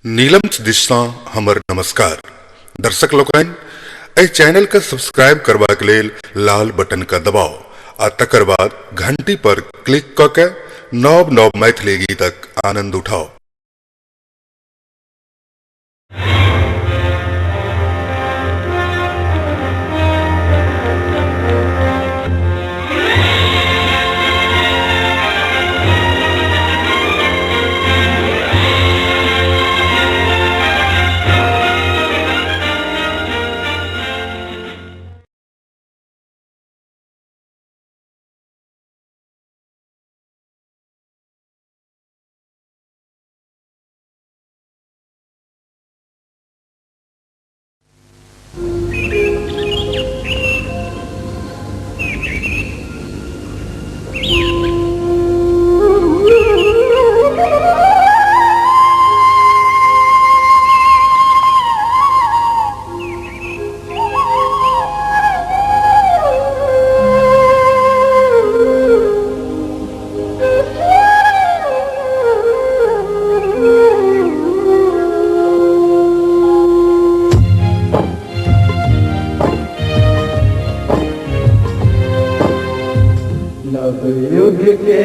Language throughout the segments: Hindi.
नीलम दिशा हमर नमस्कार दर्शक लोकन एहि चैनल के सब्सक्राइब करबाक लेल लाल बटन का दबाव आ तकर बाद घंटी पर क्लिक क के नव नव मैथिली गीतक आनंद उठाओ। युग के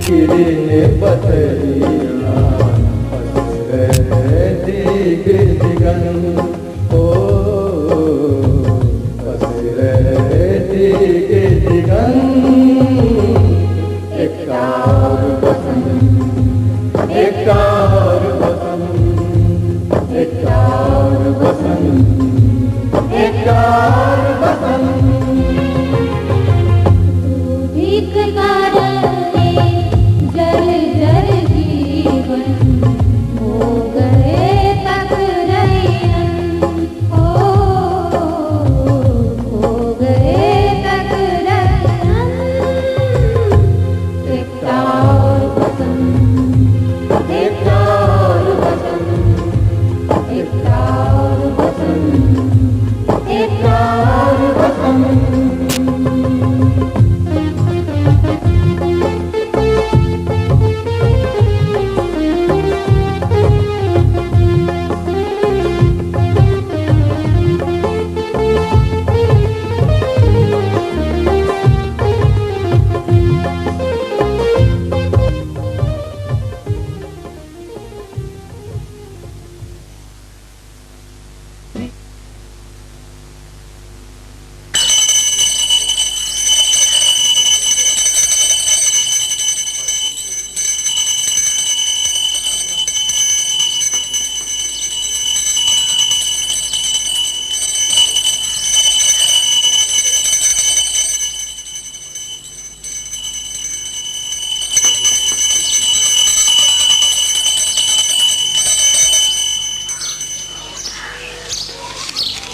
किरण पतरिया दिग दिगन ओ दिग दिगन एक और बसंत एक और बसंत एक और बसंत एक और बसंत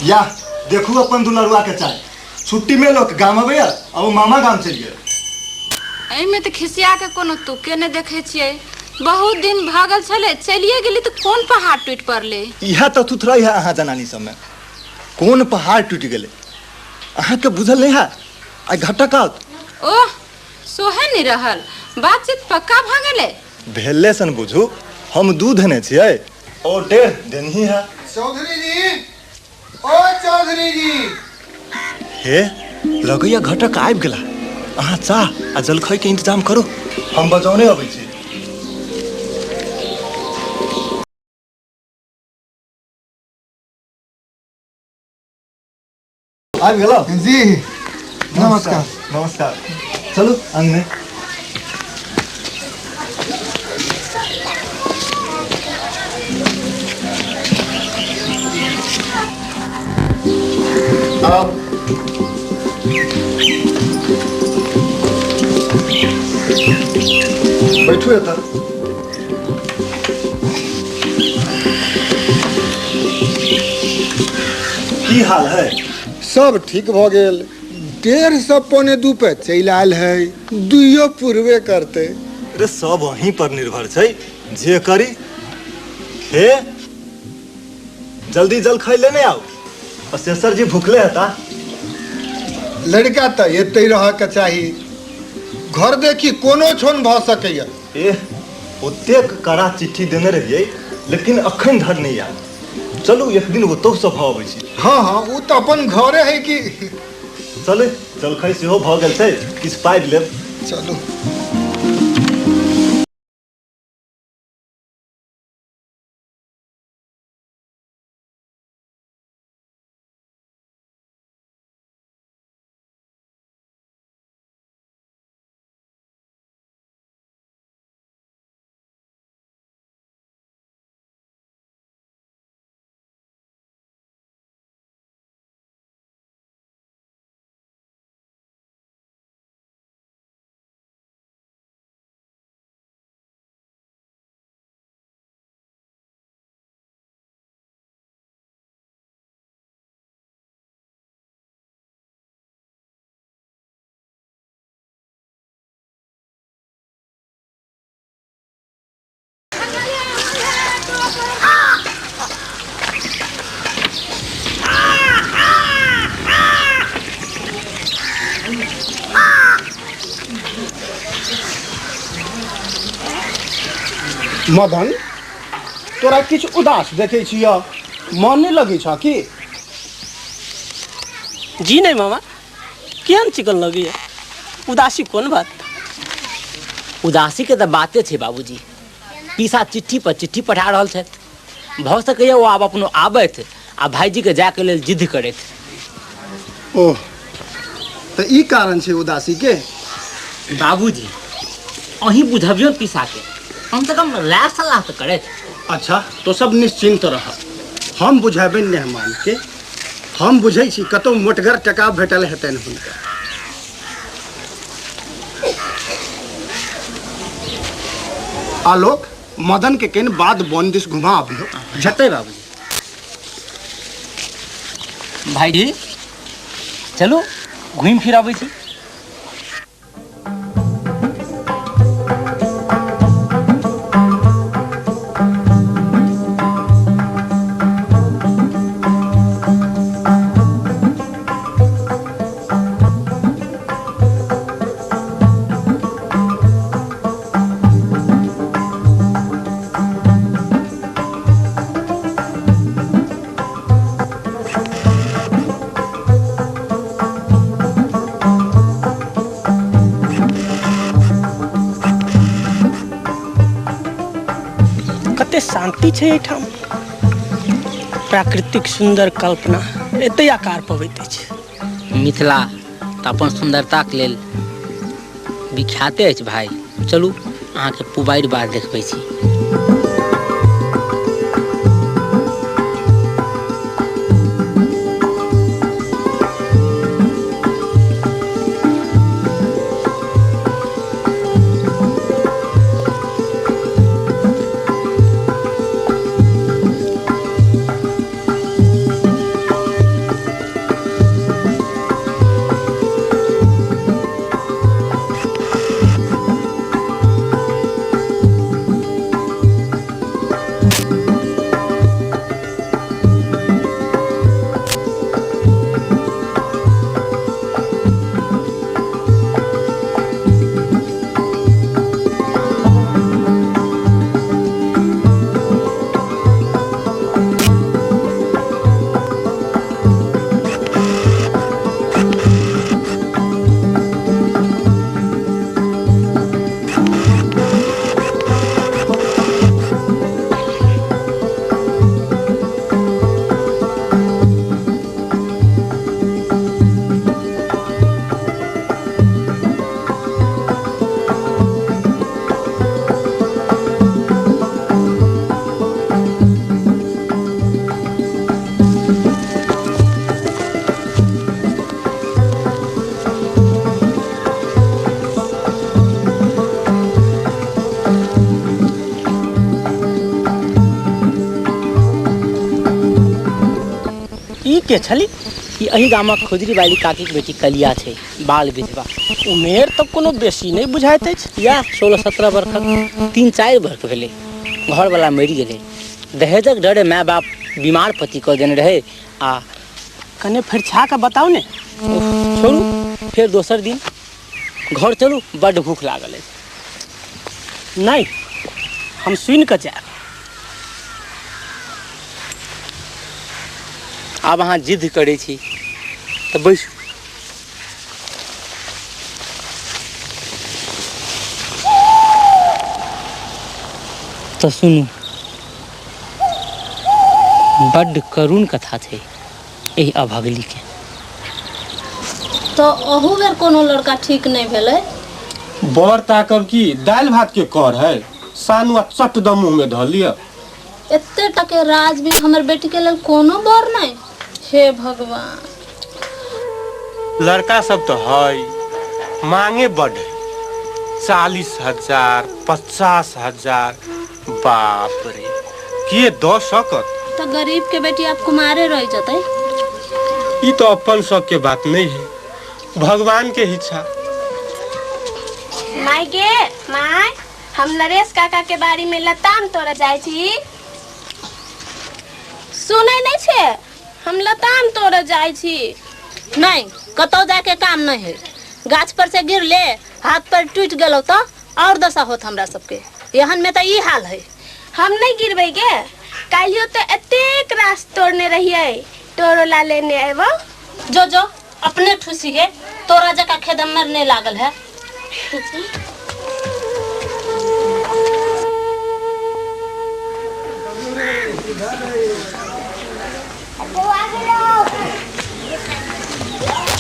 या देखू अपन दुलरुआ के चाय छुट्टी में लोग गाम अबे अब मामा गाम चल गए। एमे तो खिसिया के कोनो तुके ने देखे छिए बहुत दिन भागल छले चलिए गेली तो कौन पहाड़ टूट पड़ले। इहा तो थुथरई है अहाँ जनानी सब में कौन पहाड़ टूट गेले अहाँ के बुझल नहीं है आ घटकात ओह सोहे नहीं रहल बातचीत पक्का भागले भेले सन बुझू हम दूध ने छिए ओ डेढ़ दिन ही है। चौधरी जी ओ चौधरी जी हे लगैया घटक आबि गेला अहाँ चाह आ जलखै के इंतजाम करो हम बजौने अबै छी। आबि गेलो जी नमस्कार नमस्कार चलो अंगने बैठू एतऽ की हाल है सब ठीक भ गेल 1.5 पौने 2 पे चल आयल है दुइयो पूर्वे करते अरे सब वहीं पर निर्भर छै जे करी हे जल्दी जल खाई लेने आओ अशेषर जी भूखले हता लड़का तो एते रह के चाहिए घर देखी कोनो छोन भ सकैया ए ओतेक कड़ा चिट्ठी देने रहिए लेकिन अखन धर नहीं आयल। चलू एक दिन ओतौ से भऽ अबै छी। हाँ हाँ वो तो अपन घरे है कि। चले जलखै सेहो भऽ गेल छै, किछु पाबि लेब। चलू। मदन तोरा किछु उदास देखे छिय, मन नहीं लगे छ कि? जी नहीं मामा, केहन चिकन लगी है? उदासी कौन बात? उदासी के तो बाते छे बाबूजी। पीसा चिट्ठी पर चिट्ठी पठा रहल छे। भ सकैए वो आब अपनो आबैत आ भाईजी के जाके लेल जिद करैत। ओह तो ई कारण छे उदासी के? बाबूजी अही बुझबियो पीसा के, कम से कम राय सलाह तो करे। अच्छा तो सब निश्चिंत रह, हम बुझेबे मेहमान के। हम बुझे छी कतौ मोटगर टका भेटल हेतन हुनका। आलोक मदन के केन बाद बन दिस घुमा आबियो। झटै बाबूजी। भाईजी चलो घूम फिर आबै छी। शांति छे एठाम, प्राकृतिक सुंदर कल्पना एते आकार पबैत अछि। मिथिला तऽ अपन सुंदरता के लेल विख्याते अछि भाई। चलू अहाँ के पुबाइर बार देखबै छी। के छली? ई अही गामक खुजरी वाली काकी के बेटी कलिया छे, बाल विधवा। उमेर तो कोनो बेसी नहीं बुझाइत अछि। या 16-17 वर्षक 3-4 वर्ष भेले। घर वाला मरि गेले। दहेजक डरे माय बाप बीमार पति कऽ देने रहे। आ कने फिर छा के बताओ ने। छोड़ू फिर दोसर दिन घर चलू, बड़ भूख लागल है। नहीं हम सुन के जाए। आब अहाँ जिद करै छी तऽ बैसू। तो सुनू, बड्ड करुण कथा छै एहि अभगली के। तो अहू बेर कोनो लड़का ठीक नहीं भेलै। बर ताकब की दाल भात के कर है, सानुआ चट दम मुंह में धऽ लिया। एते टके राज भी हमर बेटी के लेल कोनो बर नहीं। हे भगवान, लड़का सब तो है मांगे बड़ 40,000 50,000। बाप रे, के दऽ सकत? तो गरीब के बेटी आप कुमारे रह जतै। ई तो अपन शौक के बात नहीं है, भगवान के इच्छा। माय गे माय, हम नरेश काका के बाड़ी में लताम तोड़े जाय छी। सुनै नहीं छे, हम लताम तोड़े जाय छी। नहीं, कतौ जाके काम नहीं है। गाछ पर से गिर ले, हाथ पर टूट गेलो तो और दशा होत हमरा सबके। यहन में तो ई हाल है। हम नहीं गिरबै गे, कालियो तो एतेक रास तोड़ने रहिए, तोरो ला लेने आबो। जो जो अपने ठुसी है, तोरा जका खेदम मरने लागल है।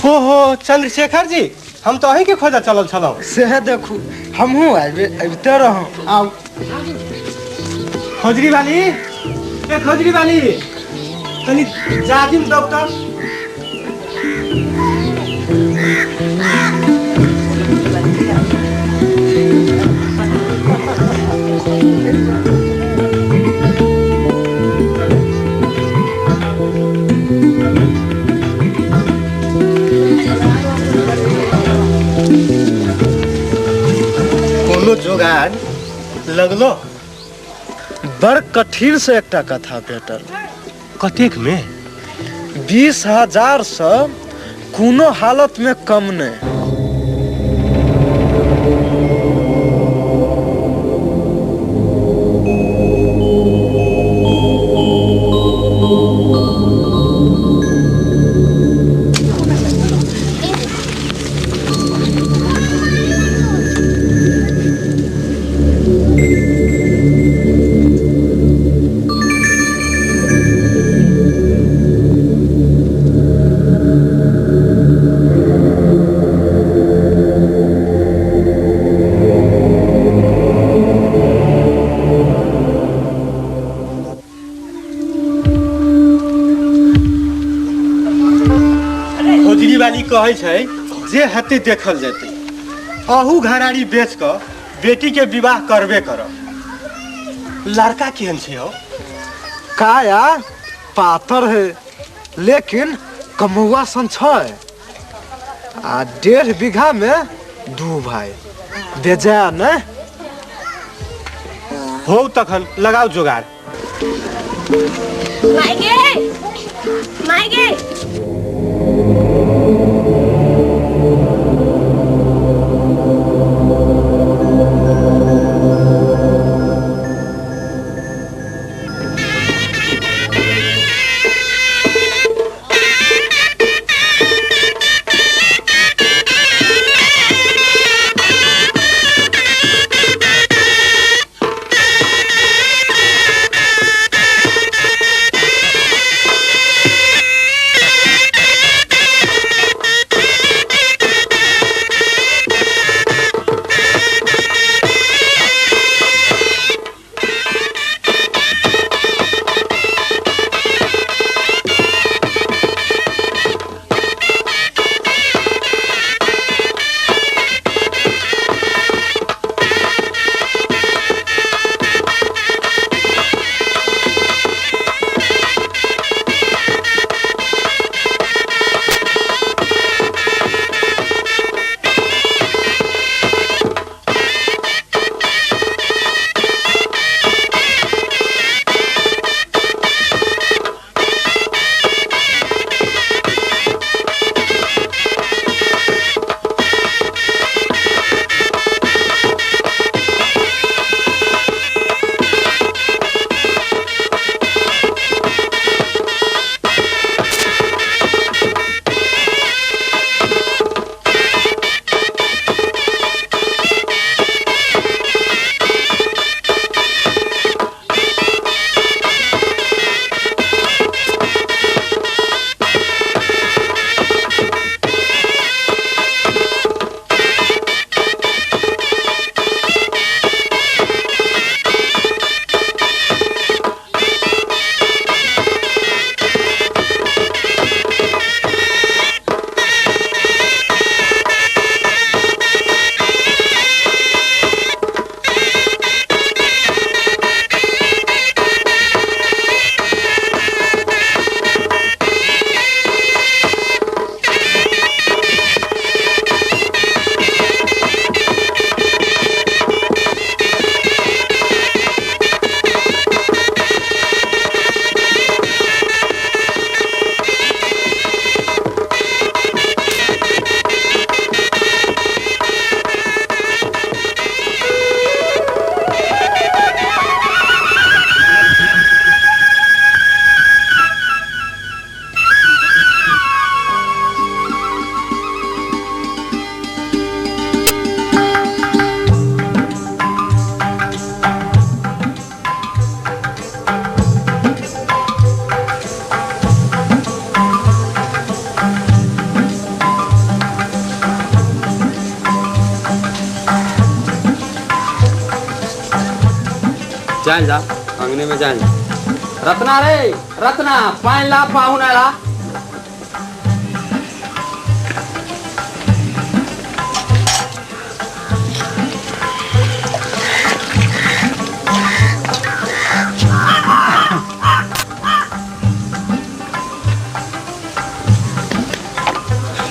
ओहो चंद्रशेखर जी, हम तो अहीं के खोजा चलल छलौ। से देखू हमहू अबिते रहूं। आउ खोजरी वाली, ए खोजरी वाली, तनी जाजिम डॉक्टर। कोनो जोगाड़ लगलो? बड़ कठिन से एकटा कथा भेटल। कतेक में? 20,000 से कोनो हालत में कम नहीं। कहे छै जे हते देखल जेतै। अहू घराड़ी बेच के बेटी के विवाह करबे करब। लड़का केहन छै हो? काया पातर है, लेकिन कमौआ सन छै। आ 1.5 बीघा में 2 भाई बेजा न हो। तखन लगाओ जोगाड़। माय गे, माय गे। जान जा अंगने में जान जा। रत्ना रे रत्ना पाइन ला पाहुना ला।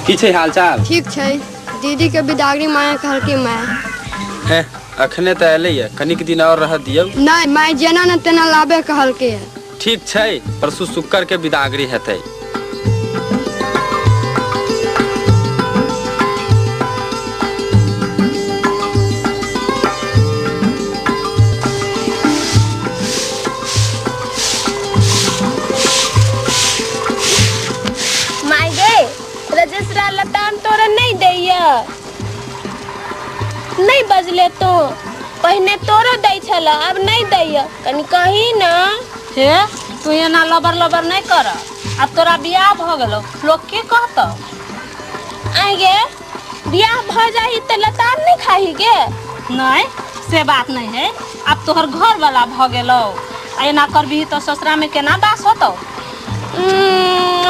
की छै हालचाल? ठीक छै। दीदी के बिदागरी माय कहलकै माय है अखने तऽ एलै है, कनिक दिन और रह दियौ। नहीं माय जेना न तेना लाबे कहलकै है। ठीक छै, परसू शुक्र के बिदागरी हेतै। माय गे रजिस्ट्रार लताम तोरा नहीं दैया, नहीं बजले तो पहले तोरो दै छला, अब नहीं दैया, कनी कही ना। हे तू एना लबर लबर नहीं कर, अब तोरा बियाह भ गेलो, लोग के कहतो? आई गे बियाह भ जाही त लताम नहीं खाही गे? नहीं से बात नहीं है, अब तोहर घर वाला भ गेलो, एना करबी तो ससुरा में केना बास होतो?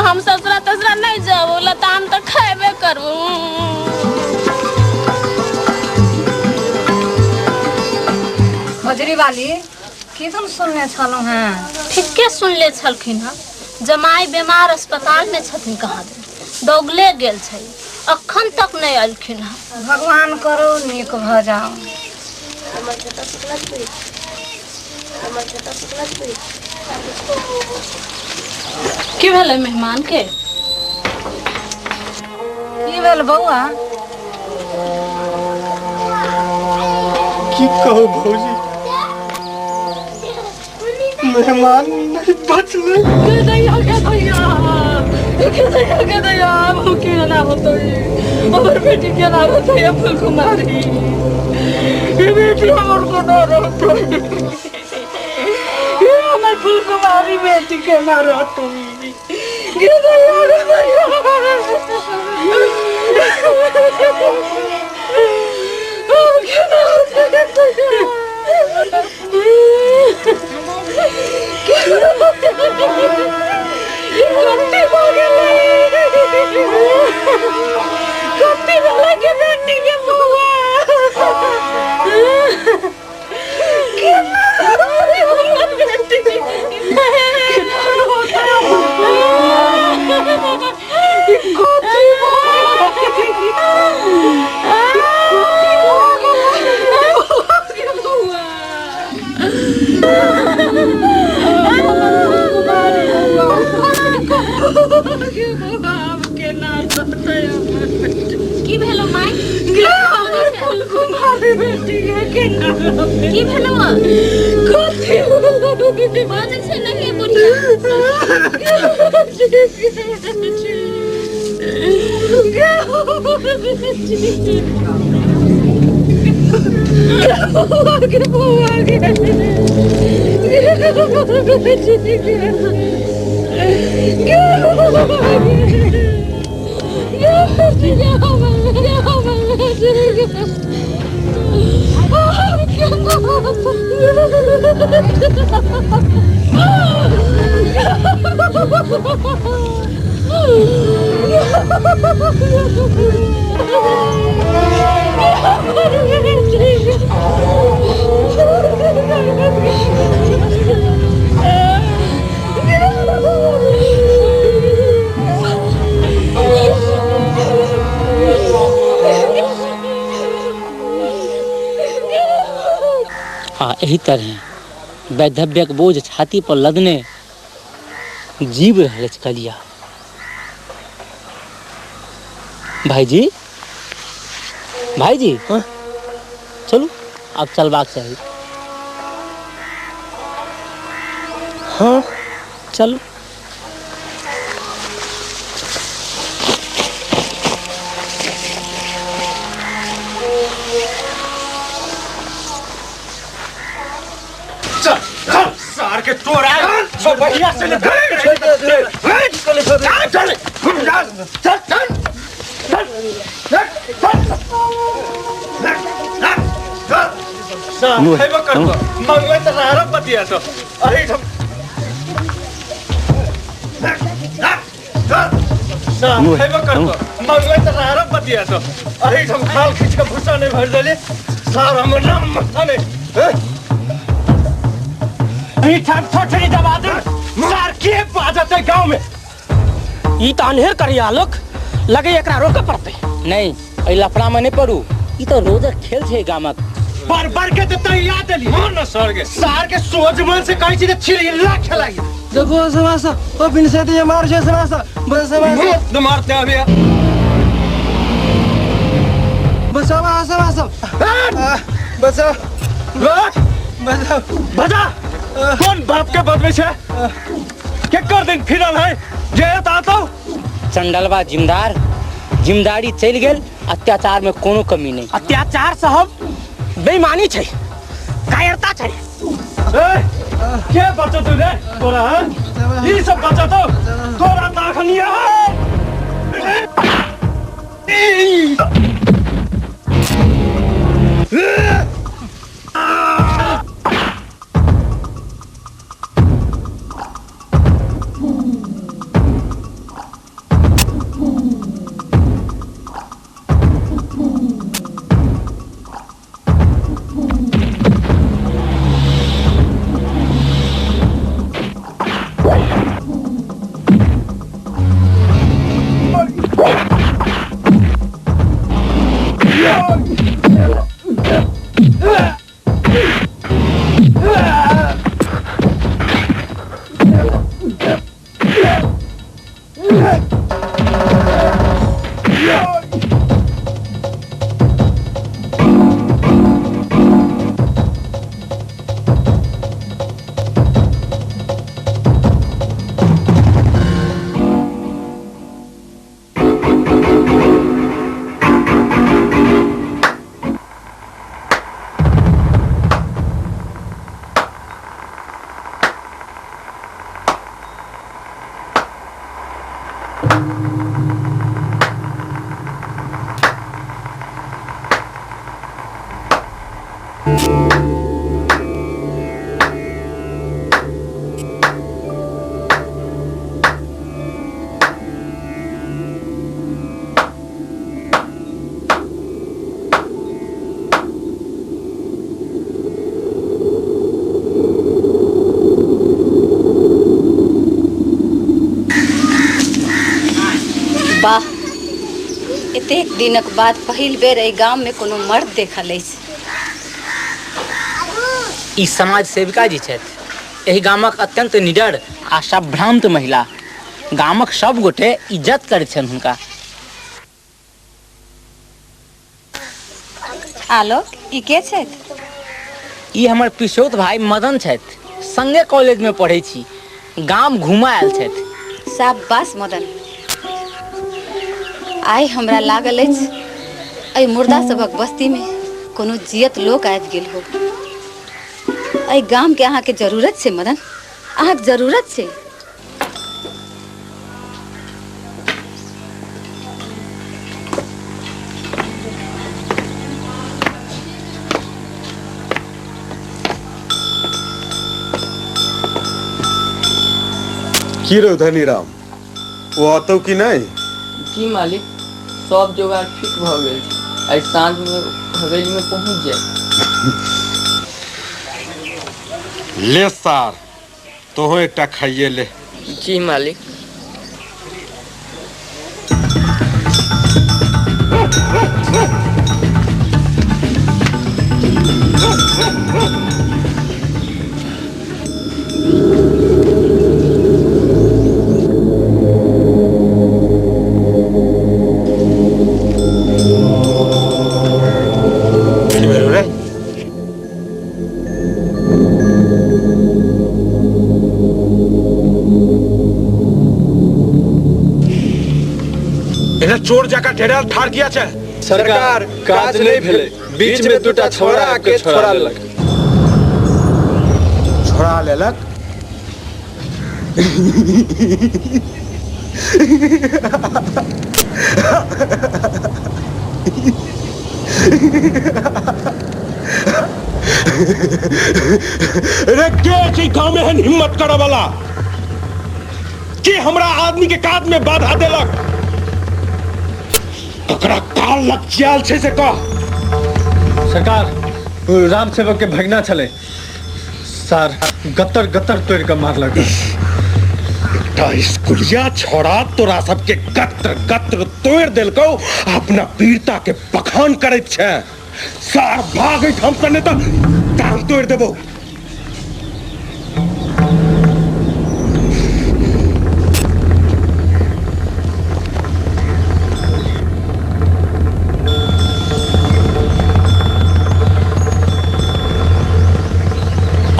हम ससुरा तसुरा नहीं जाबो, लताम तो खाबे करबो। खजरी वाली की तुम सुनने छलो हैं? ठीके सुनले छलखिन हँ, जमाई बीमार अस्पताल में छथिन, कहाँ दे दौगले गेल छै, अखन तक नहीं अलखिन हँ। भगवान करो नीक भ जाओ। की भेलै मेहमान के? की भेल बउआ? की कहो भौजी, मेहमान नहीं बचले। केना होतै हमर बेटी, केना होतै फूल कुमारी? बेटी हमर कोना रहतै? हमर फूल कुमारी बेटी केना रहतै? की भेलो माय? की भेलो? बाजै छै न के हाँ यही तरह वैधव्यक बोझ छाती पर लदने जीव रहल कलिया। भाईजी भाईजी चलू अब चलबाक चाही। हाँ चलू। सार के तोड़ आए सब बढ़िया से ले हेबो करतो मंगवे त रारो पतिया तो अरे हम हेबो करतो मंगवे त रारो पतिया तो अरे हम खाल खींच के भुसा नहीं भर देले सार हमर नाम मथा ने ई ठाक ठोठरी दबा दे सार के बाजत है गांव में ई त अनहेर करिया लोग लगे एकरा रोके पड़ते नहीं ए लफड़ा में नहीं पड़ू ई तो रोज खेल छे गामक बार के तो तैयार देली हो न सर के सोच मन से कहीं चीज छिल खेलाई देखो समासा ओ बिन से ये मार जे समासा बस समासा तो मारते अभी बस समासा बस बजा कौन बाप के बदमाश है के कर दिन फिरल है जे आता चंडलवा जिमदार जिम्मेदारी चल गेल अत्याचार में कोनो कमी नहीं अत्याचार साहब बेईमानी छै कायरता छै के बच्चा तू रे तोरा ई सब बच्चा तो तोरा ताखनिया वाह एतेक दिनक बाद पहिल बेर एहि गाम में कोनो मर्द देखल अछि। ई समाज सेविका जी छथि एहि गामक अत्यंत निडर आ संभ्रांत महिला गामक सब गोटे इज्जत करैत छनि हुनका। आलोक ई के छथि? ई हमर पिछोत भाई मदन छथि संगे कॉलेज में पढ़ै छी गाम घुमा आयल छथि। शाबाश मदन आइ हमरा लागल अछि एहि मुर्दा सभक बस्ती में कोनो जियत लोक आबि गेल हो। एहि गाम के अहाँके जरूरत छै मदन अहाँके जरूरत छै। की रो धनीराम वो आतो कि नहीं? जी मालिक सब जोगाड़ फिट भ गेल आई सांझ में हवेली में पहुंच जाए। ले सार तोहो एकटा खाइए ले। जी मालिक। चोर जका ढेरा ठार किया छै। सरकार काज नहीं भेले बीच में दूटा छोरा आके छोड़ा लेलक। छोड़ा लेलक रे के छै गांव में हन हिम्मत करे वाला के हमरा आदमी के काज में बाधा देलक ककरा काल लग जाल छै से कह। सरकार राम सेवक के भगना छले सर गत्तर गत्तर तोड़ के मारलक। स्कूलिया छोड़ा तोरा सबके गत्र गत्र तोड़ देलको अपना वीरता के बखान करैत छै। सार भागैत हम सने तो टांग तोड़ देबो।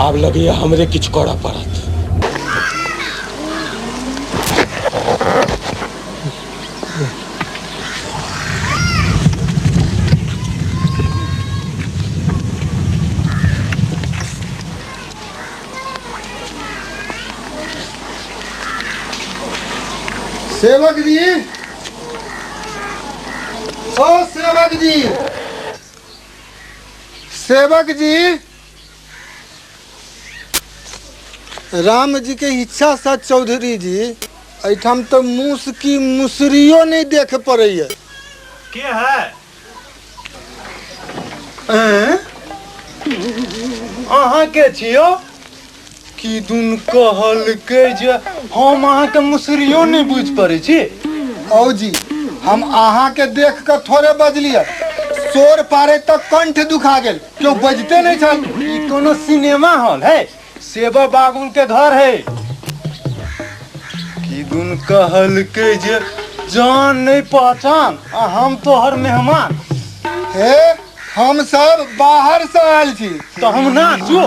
आब लगे हमरे किछ करऽ पड़त। सेवक जी, ओ सेवक जी, सेवक जी, राम जी के इच्छा सा चौधरी जी एठाम तो मूस की मुसरियो नहीं देख पड़े है। के है अहाँ के छियो की दुन कहल के जे हम अहाँ के मुसरियो नहीं बुझ पड़े छी। औ जी हम अहाँ के देख कर थोड़े बजलिए शोर पारे तक कंठ दुखा गेल क्यों बजते नहीं छल। ई कोनो सिनेमा हॉल है सेवा बागुल के घर है की दुन कहल के जे जान नहीं पहचान हम तोहर मेहमान हे हम सब बाहर से आयल छी तो हम नाचो।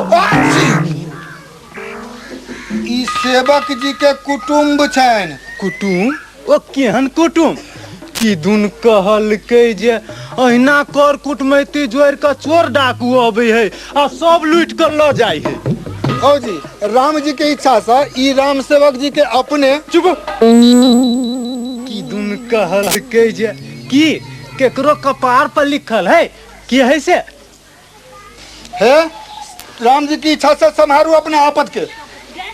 ई सेवक जी के कुटुम्ब छन। कुटुम्ब ओ केहन कुटुम्ब की दुन कहल के जे अहिना कर कुटमैती जोड़ के चोर डाकू अबै है आ सब लूट कर ल जाय है। ओ जी राम जी के इच्छा से ई राम सेवक जी के अपने चुप की दुन कहल के जे की केकरो कपार पर लिखल है की है से हे राम जी की इच्छा से समारू अपने आपत के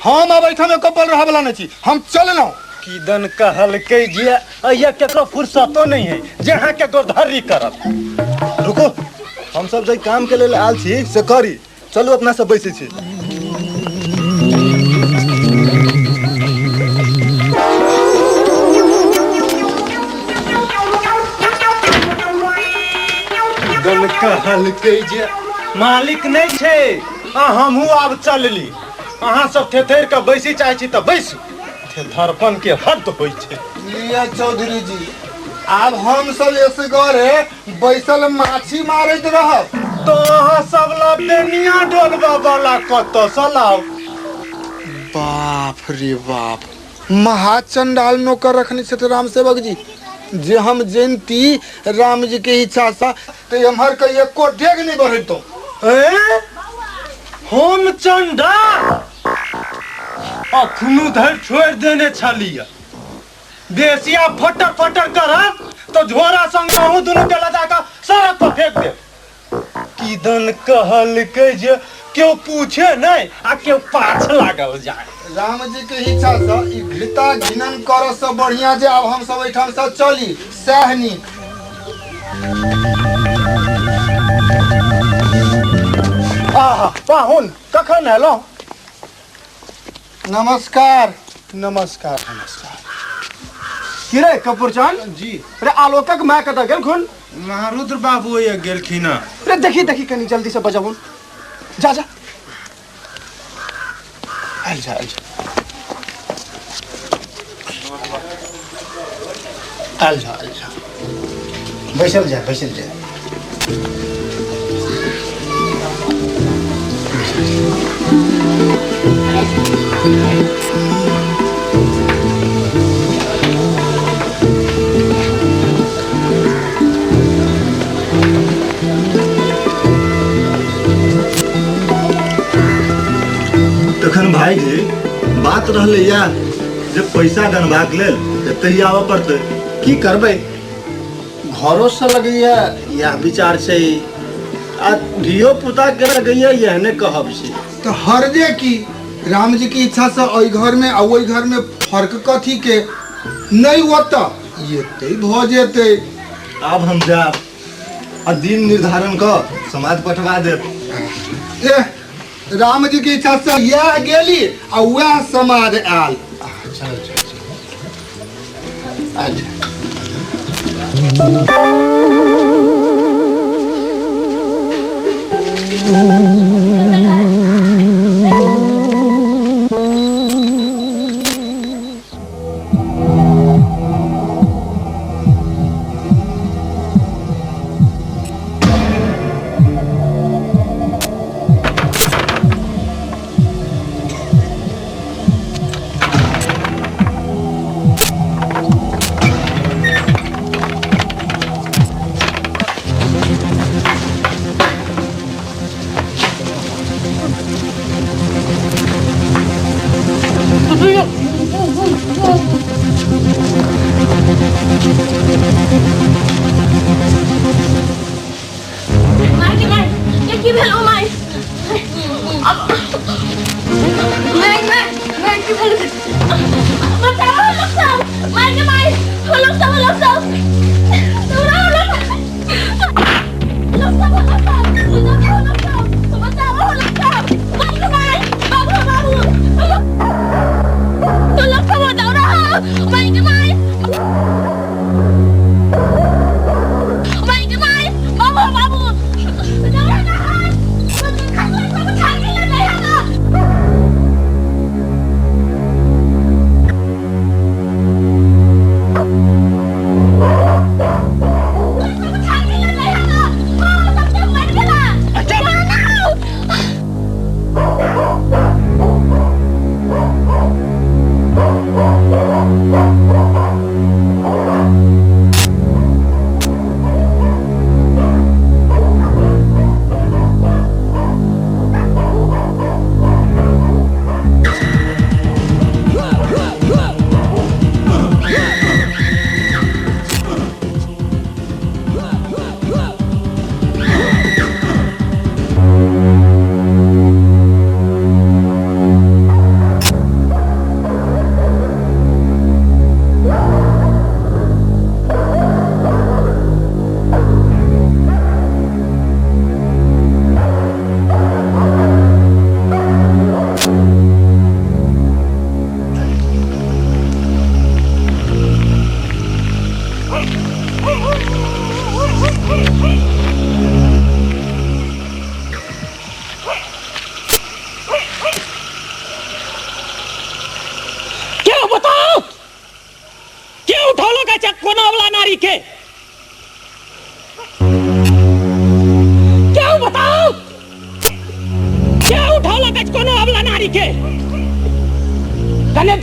हम अब ऐठा में कपल रह वाला नहीं छी हम चललौ। की दन कहल के जे अइया केकरो फुर्सतो नहीं है जहां के गोधरी करत। रुको हम सब जे काम के लेल आल छी से करी चलू अपना सब बैसे छी। दन कहल के जे मालिक नहीं छे आ हमहू आब चलली अहाँ सब थेथेर के बैसी चाहे छी त बैसू धड़पन के हद होई छे। ये चौधरी जी अब हम सब ऐसे गरे बैसल माछी मारत रहब तो अहाँ सब ला बेनिया डोलबा वाला कत सलाव। बाप रे बाप महाचंडाल नौकर रखने से राम सेवक जी जे हम जनती राम जी के इच्छा से तो हमर के एको डेग नहीं बढ़तो। हम चंडा अखनू धर छोड़ देने छलिया देसिया फटर फटर करत तो झोरा संग अहू दुनू के लदा के सड़क पर फेंक दे। की दन कहल के जे क्यों पूछे नहीं आ क्यों पाछ लागल जाए। राम जी के इच्छा से ई घृता घिनन कर से बढ़िया जे अब हम सब एठाम से चली सहनी। आहा पाहुन कखन एलो। नमस्कार नमस्कार नमस्कार। की रे कपूरचंद जी रे आलोकक माय कत गेल खुन महारुद्र बाबू ये गेलखिन रे देखी देखी कनी जल्दी से बजाबुन जा जा आइल जा आइल जा आइल जा बैसल जा बैसल जा। तखन भाई जी बात रहले या जे पैसा गनबाक लेल एतही आबऽ पड़तै की करबै घरों से लगैया या विचार छै आ धियो पुता के गैया यहने कहब से तो हरजे की राम जी की इच्छा से ओई घर में आ ओई घर में फर्क कथी के नहीं होता ये भ जेते। अब हम जाब आ दिन निर्धारण कर समाज पठवा दे। राम जी की इच्छा से यह गेली आ वह समाज आल।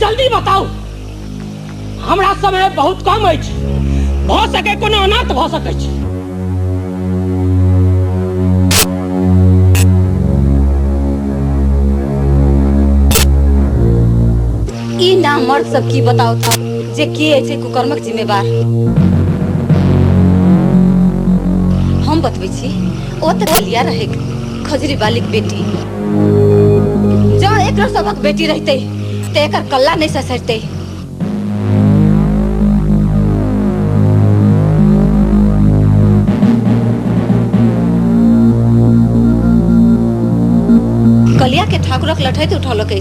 जल्दी बताओ, हमरा समय बहुत कम है, भ सके कोनो अनर्थ भ सके। ई नाम मर्द सब की बताओ था जे के ऐसे कुकर्मक जिम्मेवार। हम बतबै छी ओ त कलिया रहे खजरी बालिक बेटी। जो एक सबक बेटी रहते ते एकर कल्ला नहीं ससरते। कलिया के ठाकुरक लठैत उठल के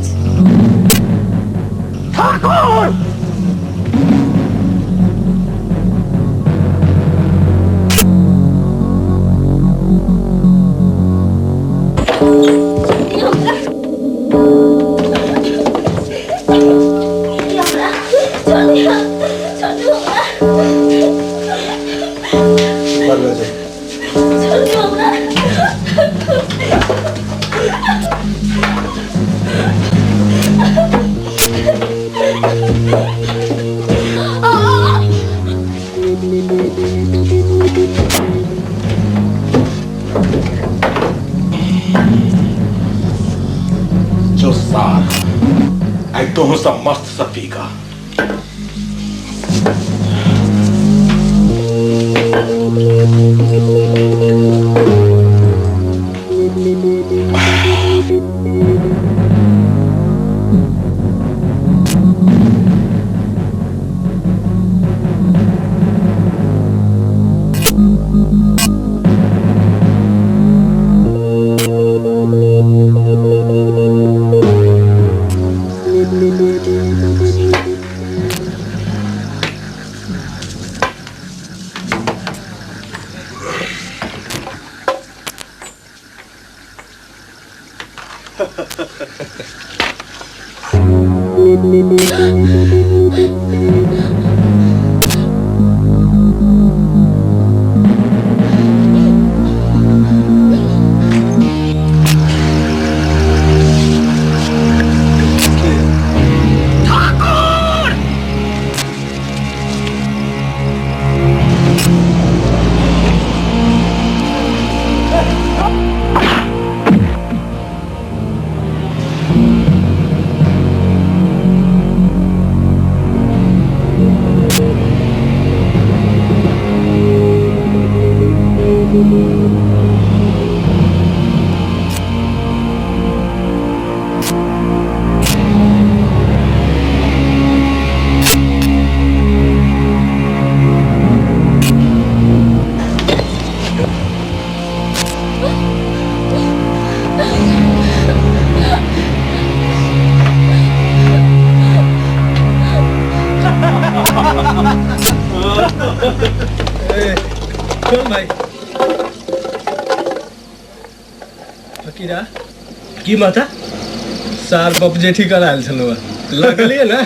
ठाकुर जो साथ आई तो हूं सब मस्त सफीका। चल भाई फकीरा की माता सार बाप जेठी करायल छलो लगलिए ना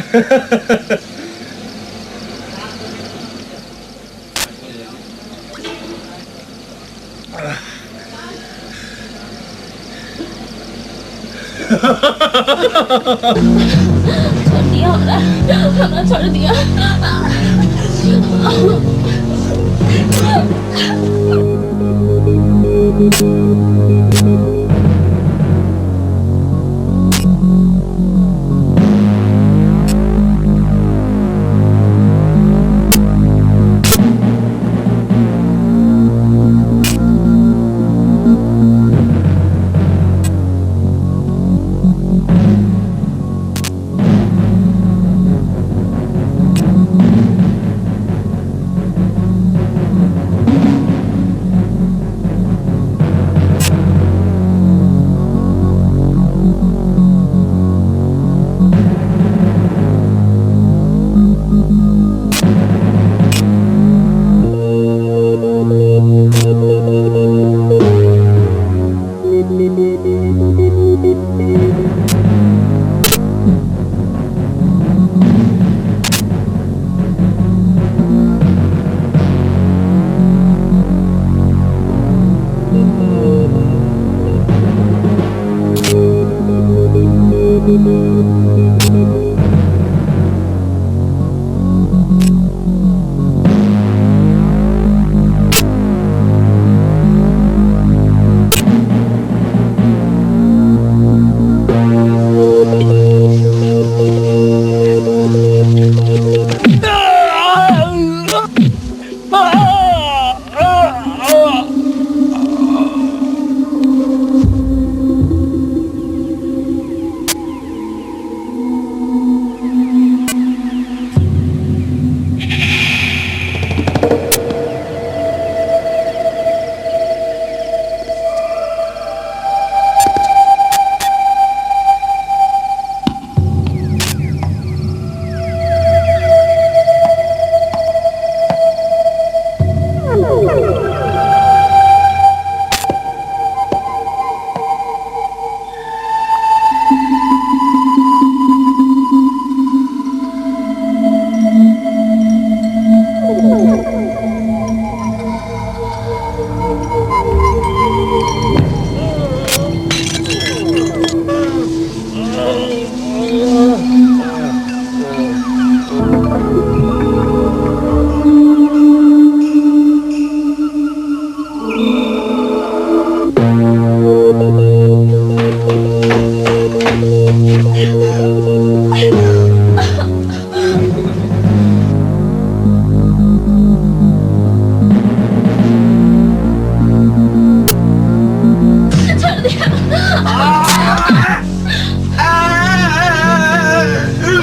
छोड़ दिया हमरा छोड़ दिया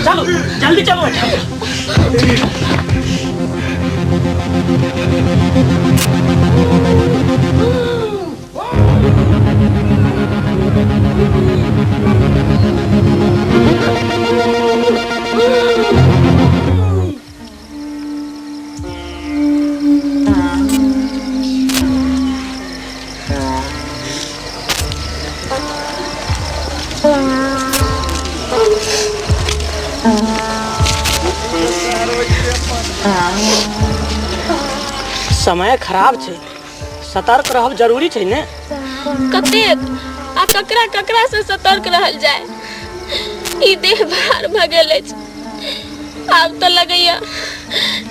चलो जल्दी चलो Oh समय खराब छे, सतर्क रहब जरूरी छे ने। कतेक आ ककरा ककरा से सतर्क रहल जाए। ई देह भार भ गेल अछि। आब तो लगैया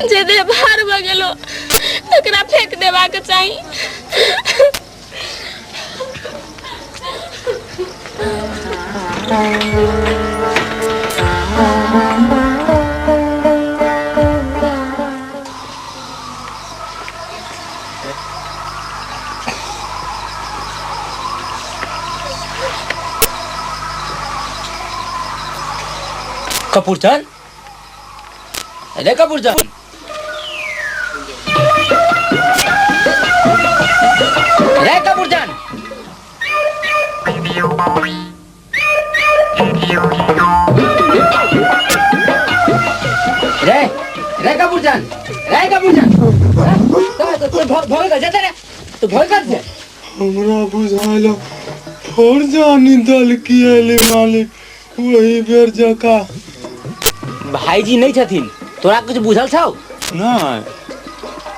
जे देह भार भ गेलो तकरा फेंक देबाक चाही। कपूरचंद, अरे कपूरचंद, अरे कपूरचंद, रे रे कपूरचंद, रे कपूरचंद, तू भोग कर जाते रे, तू भोग कर दे। हमरा बुझाइला फौरजानी दल की आइले मालिक, वही बेर जका। भाईजी नहीं छथिन, तोरा कुछ बुझल छौ? नहीं,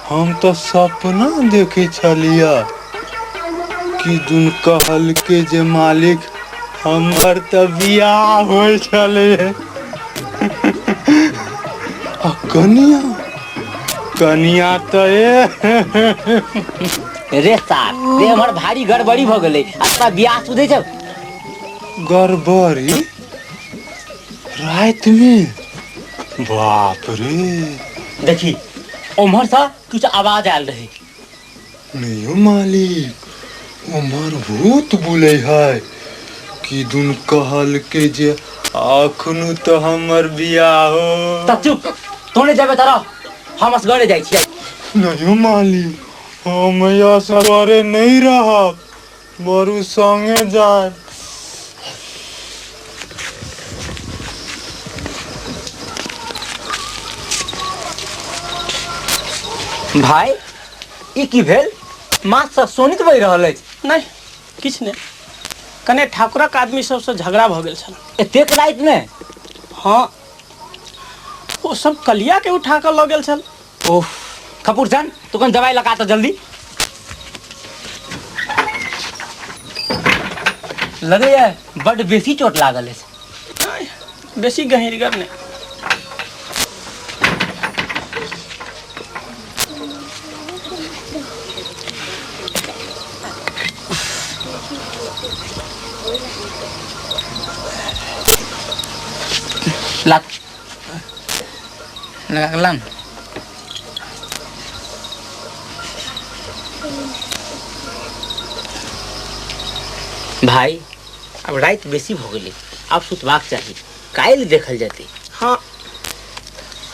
हम तो सपना देखे छलिया कि दुन कहल के जे मालिक हमर त बियाह होल छले। आ कनिया कनिया तो रे सार, ते हमर भारी गड़बड़ी भ गेलै, आता बियाह सुधे छौ। गड़बड़ी रात में? बाप रे। देखी उम्हर से कुछ आवाज आयल रहे। नहीं मालिक, उमर भूत बोले है कि दुन कहल के जे अखनु तो हमर बियाह हो। तब चुप, तोने जाबे तारा, हम असगरे जाइ छियै। नहीं मालिक, हम असगरे नहीं रहब, बरू संगे जाए। भाई ई की भेल? माँ सब सोनित बहि रहल अछि। नहीं किछ नहीं, कने ठाकुरक आदमी सबसे झगड़ा भ गेल छल। एतेक रात में? हाँ, वो सब कलिया के उठा कर ल गेल छल। ओह कपूरचंद, तू कन दवाई लगा तो जल्दी। लगे है बड़ बेसी चोट लागल है। बेसी गहीरगर नहीं। लगा भाई, अब रात बेसी हो गई, अब सुतवाक चाहिए, कायल देखल जाती। हाँ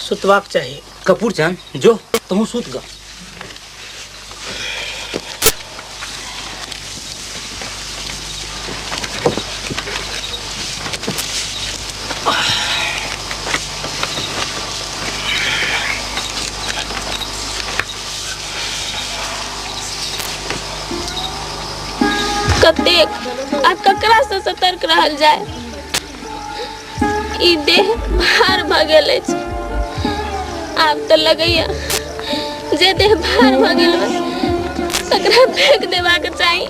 सुतवाक चाहिए। कपूरचंद जो तुम सुत ग। कतेक आ ककरा से सतर्क रहल जाए। ई देह भार भ गेल अछि। आब तो लगैया जे देह भार भ गेल तकरा फेंक देबाक चाही।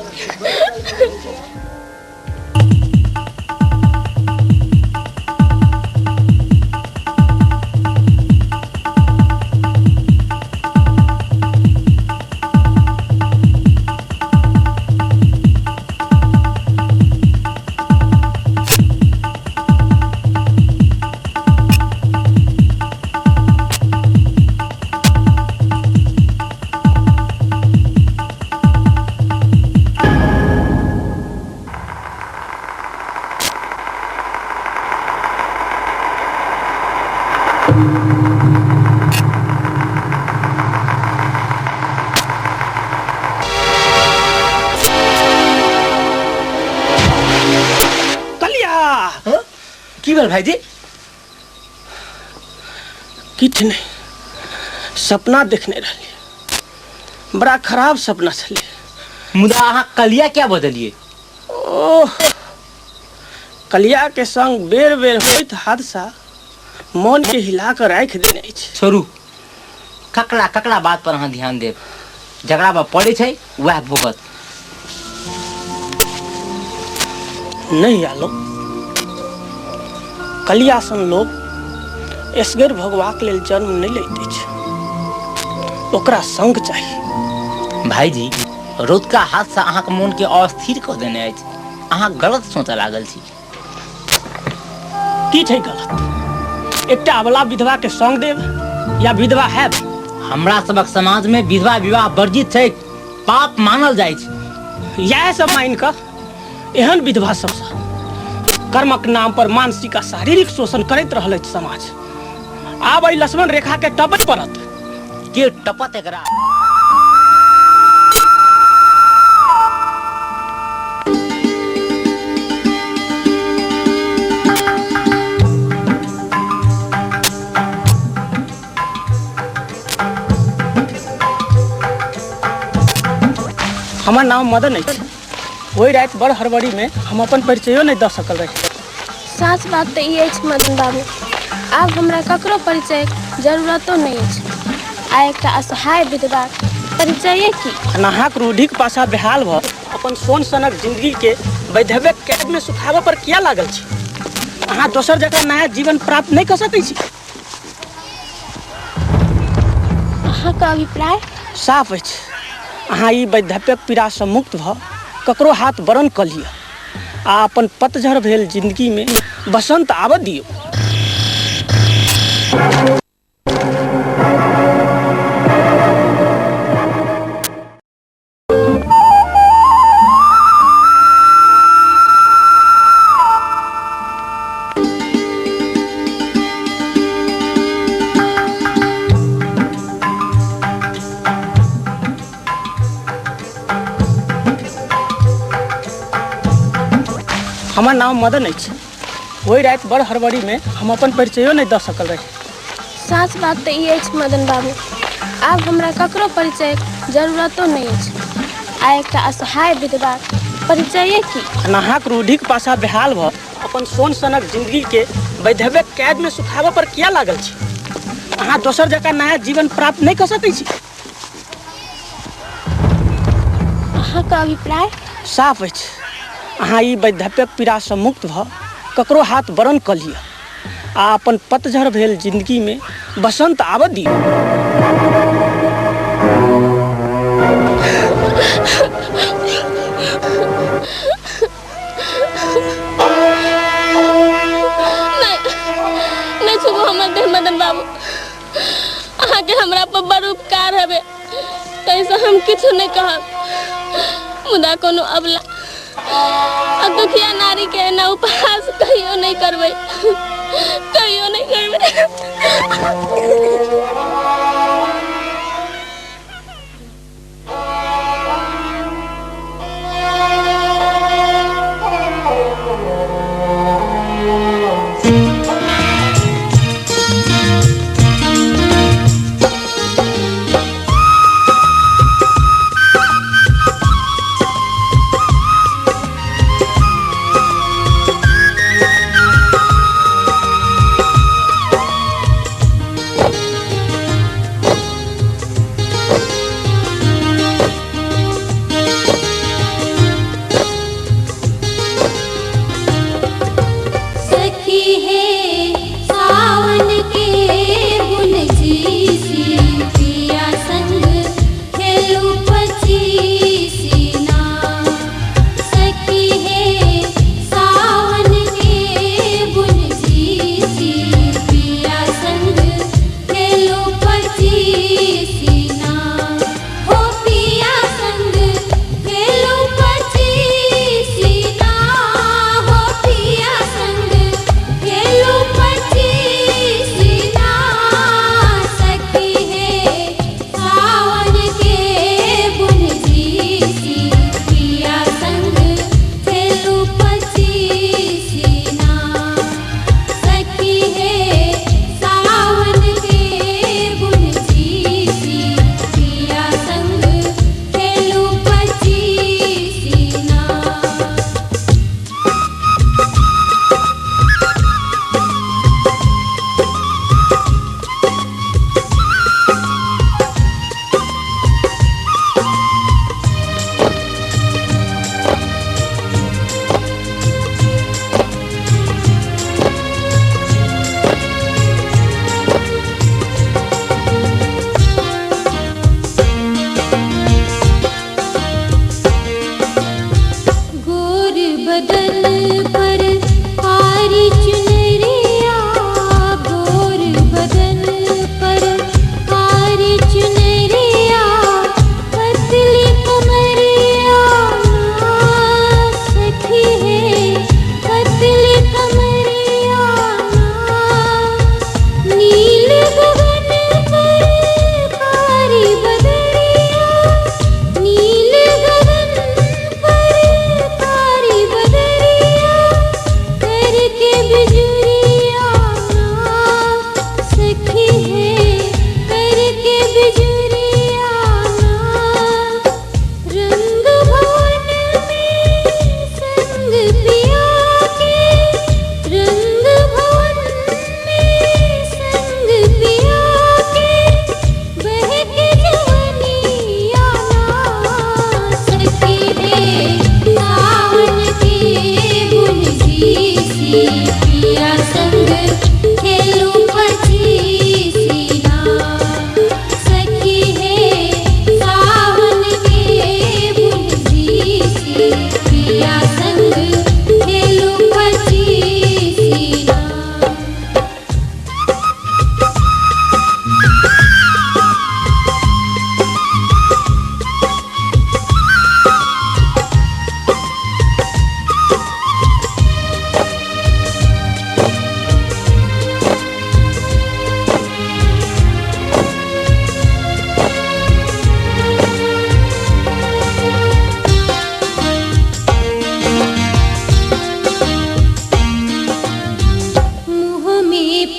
की भेल भाईजी? किछ नहीं सपना देखने रही, बड़ा खराब सपना छले। मुदा अहाँ कलिया क्या बदलिए? ओह, कलिया के संग बेर बेर होइत हादसा मन के हिला कर राख देने छै। छोड़ू, ककड़ा ककड़ा बात पर अहाँ ध्यान देब। झगड़ा में पड़े छै वह भुगत। नहीं आलो, कलिया सन लोग असगर भगवाक लेल जन्म नहीं लेते छै, ओकरा संग चाहिए। भाईजी, रोजका हादसा अहाँ के मन के अस्थिर कऽ देने अछि। अहाँ गलत सोचऽ लागल छी। की छै गलत? एकटा अबला विधवा के संग देव या विधवा हैब? हमरा सबक समाज में विधवा विवाह वर्जित छै, पाप मानल जाइ छै। यह सब मान कऽ एहन विधवा सबसँ कर्मक नाम पर मानसिक आ शारीरिक शोषण करैत रहल अछि समाज। आब एहि लक्ष्मण रेखा के टपै पड़त। के टपत एकरा? हमार नाम मदन अछि। वही रात बड़ हड़बड़ी में हम अपन परिचयो नहीं दऽ सकल रही। सच बात तो ये अछि मदन बाबू, आब हमरा ककरो परिचय जरूरतो नहीं अछि। आ एकटा असहाय विधवा परिचय की? नाहक रूढ़िक पाछा बेहाल भऽ अपन सोन सनक जिंदगी के वैधव्य कैद में सुखाबऽ पर किया लागल छी? अहाँ दोसर जगह नया जीवन प्राप्त नहीं कर सकै छी? अहाँके अभिप्राय साफ अछि। अहाँ ई वैधव्यक पीड़ा से मुक्त भऽ ककरो हाथ बरन कऽ लिअ आ अपन पतझड़ भेल जिंदगी में बसंत आबऽ दियौ। हमार नाम मदन अछि। वही रात बड़ हड़बड़ी में हम अपन परिचयो नहीं दऽ सकल रही। सच बात तो ये अछि मदन बाबू, आब हमरा ककरो परिचय जरूरतो नहीं अछि। आ एकटा असहाय विधवा परिचय की? नाहक रूढ़िक पाछा बेहाल भऽ अपन सोन सनक जिंदगी के वैधव्य कैद में सुखाबऽ पर किया लागल छी? अहाँ दोसर जगह नया जीवन प्राप्त नहीं कर सकै छी? अहाँके अभिप्राय साफ अछि। अहाँ ई वैधव्यक पीड़ा से मुक्त भऽ ककरो हाथ बरन कऽ लिअ आ अपन पतझड़ भेल जिंदगी में बसंत आबऽ दियौ। नहीं छुबो हमर देह मदन बाबू, अहाँ के हमरा पर बड़ उपकार हबे, तैसे हम किछु नहीं कहब। मुदा कोनो अबला आ दुखिया नारी के एना उपहास कहियो नहीं करबै, कहियो नहीं करबै।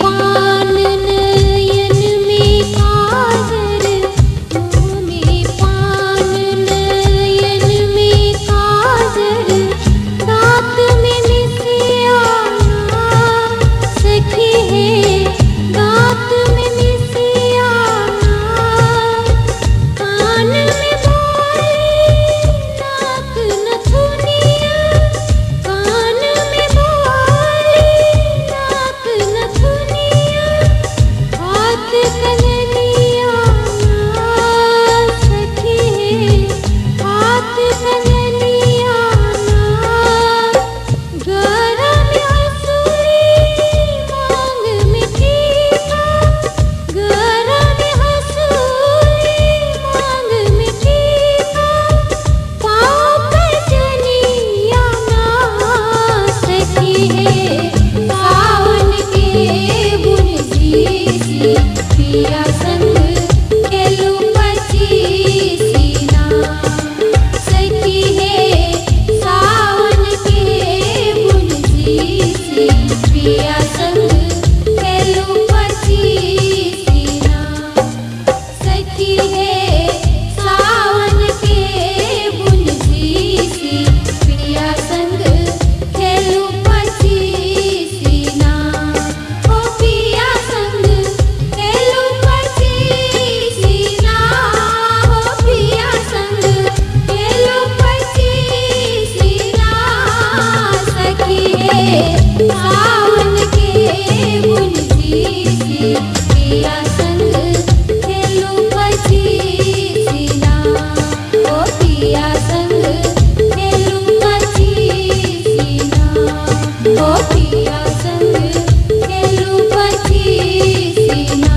पान नयन में काजर, मुँह में पान नयन में काजर, दाँत में मिसिया सखी है, दाँत में मिसिया, कान में बोली नाक नथुनिया, कान में बोली नाक नथुनिया, हाथ कंगनिया सखी है, हाथ कंगनिया, गरम हंसुली मांग में टीका, गरम हंसुली मांग में टीका, पाँव कजनिया सखी है, सावन के बुन सी पिया संग खेलू पचीसी ना, सखी है सावन के बुन सी पिया संग खेलू पचीसी ना, सखी है सावन के बुन सी पिया संग खेलू पचीसी ना, ओ पिया संग खेलू पचीसी ना, ओ पिया संग खेलू पचीसी ना, सखी है सावन के बुन सी पिया संग खेलू पचीसी ना, ओ पिया संग खेलू पचीसी ना, ओ पिया संग खेलू पचीसी ना,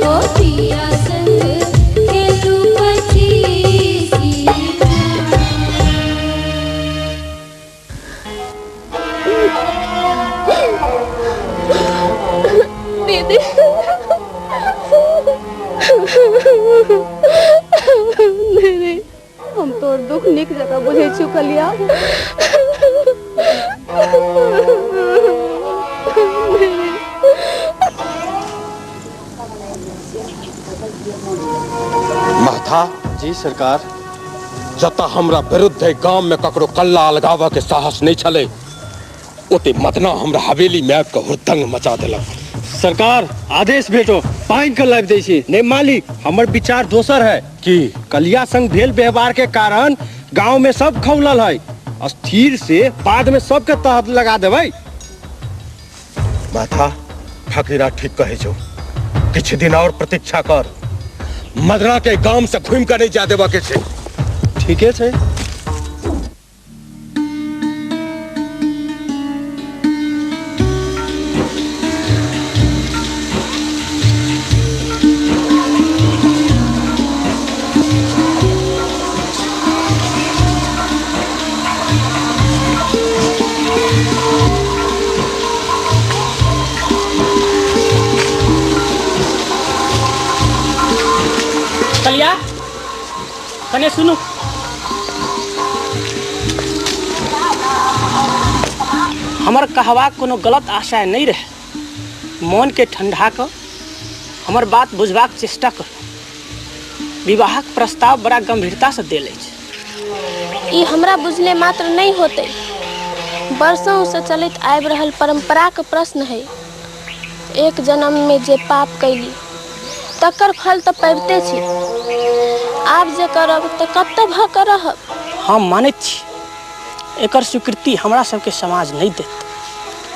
ओ पिया संग खेलू पचीसी ना। दीदी दीदी हम तोर दुख निक जगह बुझे छु कलिया। महथा जी सरकार। जता हमरा विरुद्ध है गांव में ककरो कल्ला अलगावा के साहस नहीं चले, ओते मदना हमरा हवेली में आबि के हुड़दंग मचा देलक। सरकार आदेश भेटो, पाइन के लाइव दै छी। नहीं मालिक, हमर विचार दोसर है कि कलिया संग भेल व्यवहार के कारण गांव में सब खौलल है, अस्थिर से बाद में सबके तहत लगा देबै। माथा फकीरा ठीक कहे छो, किछ दिन और प्रतीक्षा कर, मदना के गांव से घूम कर नहीं जा देवा के छै। ठीके छै। कलिया कने सुनो, हमर कहवा कोनो गलत आशय नहीं रहे। मन के ठंडा कर हमर बात बुझबाक चेष्टा कर। विवाहक प्रस्ताव बड़ा गंभीरता से देले छै। ई हमरा बुझले मात्र नहीं होते, वर्षों से चलित आबि रहल परंपरा के प्रश्न है। एक जन्म में जे पाप कैली तकर फल तो पाबिते छी, आब जे करब तो कतऽ भ के रहब। हम मानैत छी एकर स्वीकृति हमरा सबके समाज नहीं देत,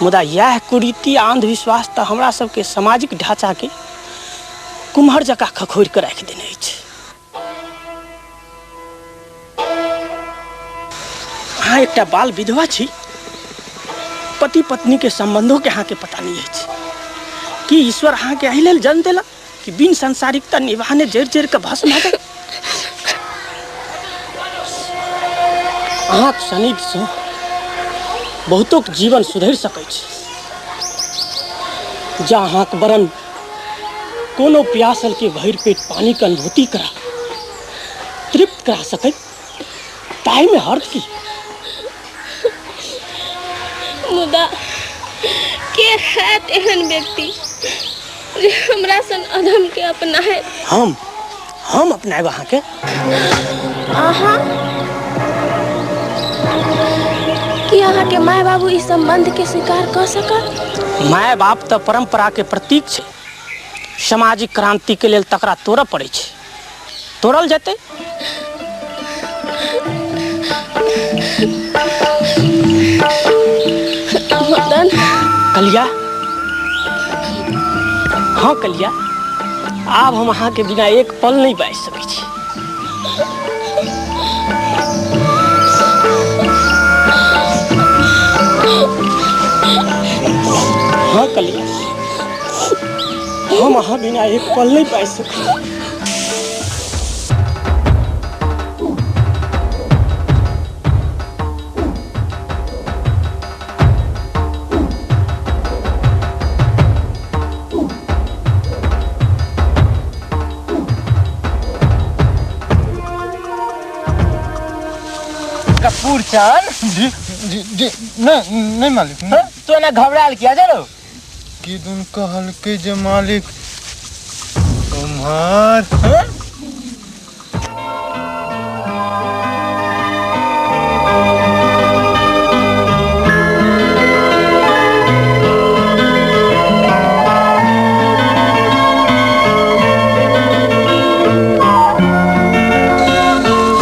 मुदा यह कुरीति आ अंधविश्वास तो हमरा सबके सामाजिक ढांचा के कुम्हर जकाँ खखोरि के राखि देने अछि। अहाँ एकटा बाल विधवा छी, पति पत्नी के संबंधों के अहाँ के पता नहीं अछि कि ईश्वर अहाँ के एहि लेल जन्म देलक कि बिन संसारिकता निभाने जड़ जड़ के भस्म भऽ जाय। अहाँक सानिध्य सँ बहुतोक जीवन सुधरि सकै छै। जा अहाँक वरण कोनो प्यासल के भरि पेट पानी के अनुभूति करा तृप्त करा सकै, ताहि में हर्ज की। मुदा के है एहन व्यक्ति जे हमरा सन अधम के अपनाए? हम अपनाए वहाँ के। आहा कि अहाँ के माय बाबू इस संबंध के स्वीकार कर सकत? माय बाप तो परंपरा के प्रतीक छे। सामाजिक क्रांति के लेल तकरा तोड़ पड़े छे। तोड़ल जेते। मदन। कलिया। हाँ कलिया, आब हम अहाँ के बिना एक पल नहीं बैठ सकै छी। हाँ कलिया, हम अहाँ बिना एक पल नहीं बैठ सकै। कपूर चांद। जी नहीं मालिक। तो ना घबराल किया चलो कि दुन कहल के जे मालिक तुम्हार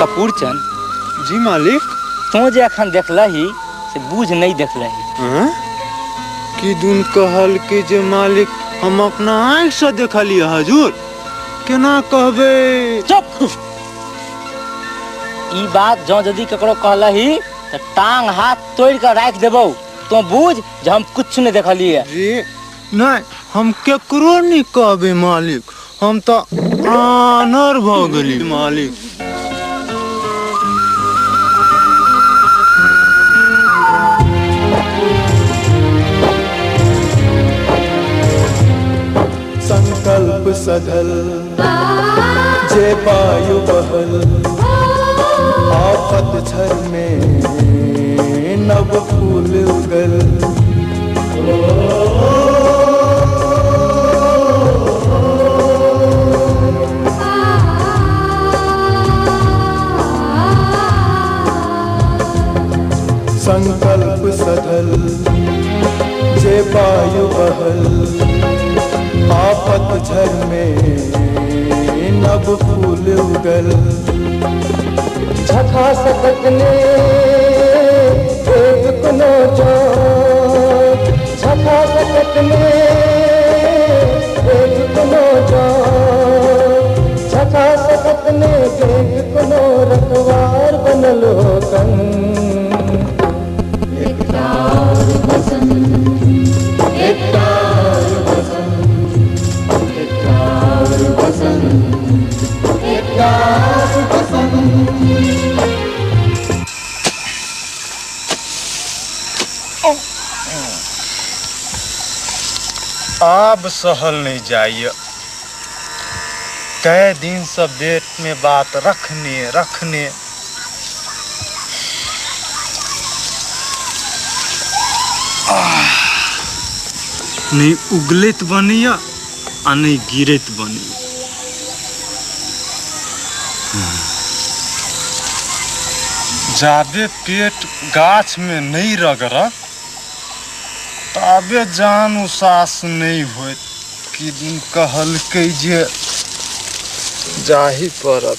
कपूर चंद। जी मालिक। तो जे अखन देखलही से बूझ नहीं देखलही। कि दुन कहल के जे मालिक हम अपना आँख से देखलिए हजूर। केना कहबे? चुप। ई बात जो यदि ककरो कहलही तो टांग हाथ तोड़ कर राख देबो। तो बूझ जे हम कुछ नहीं देखलिए। जी नहीं, हम केकरो नहीं कहबे मालिक। हम तो आनर भ गेली मालिक। संकल्प सधल जे वायु बहल आफत झर में नव फूल उगल। संकल्प सधल जे वायु बहल आफत झर में नव फूल उगल। झखा सकत ने वेद कुनो जान। झखा सकत ने वेद कुनो जान। झखा सकत ने वेद कुनो रखवार बनल हो कन। एक तार बसंत, एक तार बसंत, अब सहल नहीं जाइए। कई दिन से पेट में बात रखने नहीं उगलित बनिया आ नहीं गिरत बनिया। जाबे पेट गाछ में नहीं रगड़ ताबे जान उसास नहीं होत। कि दिन कहल के जे जाही पड़त।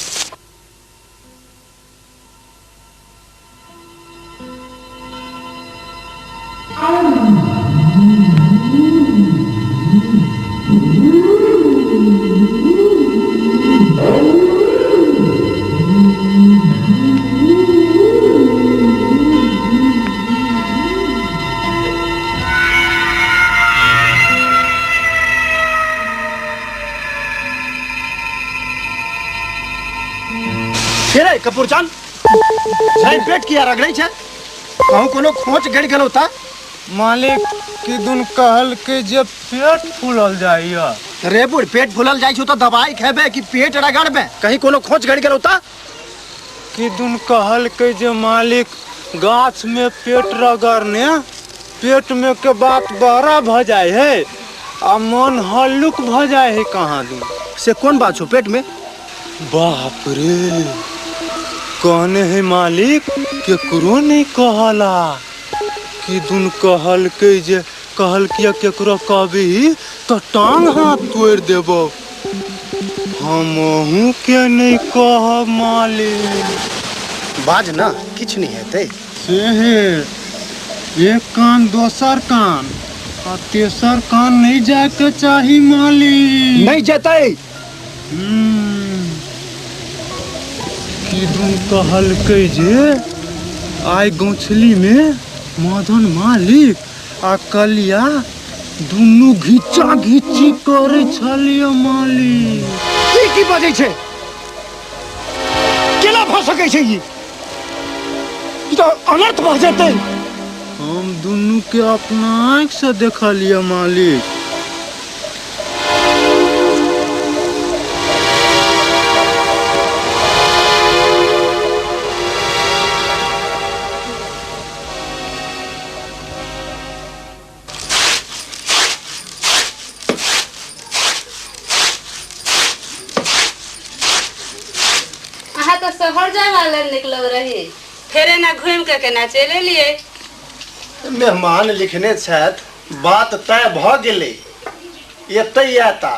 कपूर चांद पेट किया रगड़े छे। कहूँ कोनो खोच गड़ गेलो ता मालिक कि दुन कहल के जे पेट फूलल जाइए। रे बुढ़ पेट फूलल जाई तो दवाई खेबे कि पेट रगड़बे? कहीं कोनो खोच गड़ गेलो ता? कि दुन कहल के जे मालिक गाछ में पेट रगड़ने पेट में के बात बड़ा भ जाए है आ मन हल्लुक भ जाए है कहाँ दूं से कौन बात छो पेट में? बाप रे कहने है मालिक केकरो नहीं कहला कि दुन कहल के जे कहल किया केकरो कहबी तो टांग हाथ तोड़ देबो हमहू के नहीं कह मालिक बाज ना किछ नहीं हेतै से एक कान दोसर कान आ तेसर कान नहीं जाके चाही मालिक नहीं जेतै कि दुन कहल के जे आइ गौछली में मदन मालिक आ कलिया दुनू घिचा घिची करे छलिए मालिक की बजै छै? केना भ सकै छै ई तो अनर्थ भ जेतै। हम दुनू के अपना आँख से देखलिए मालिक। तो शहर जाए वाले निकल रही फेरे ना घूम के केना चले लिए। मेहमान लिखने छत बात तय भ गेले एते आता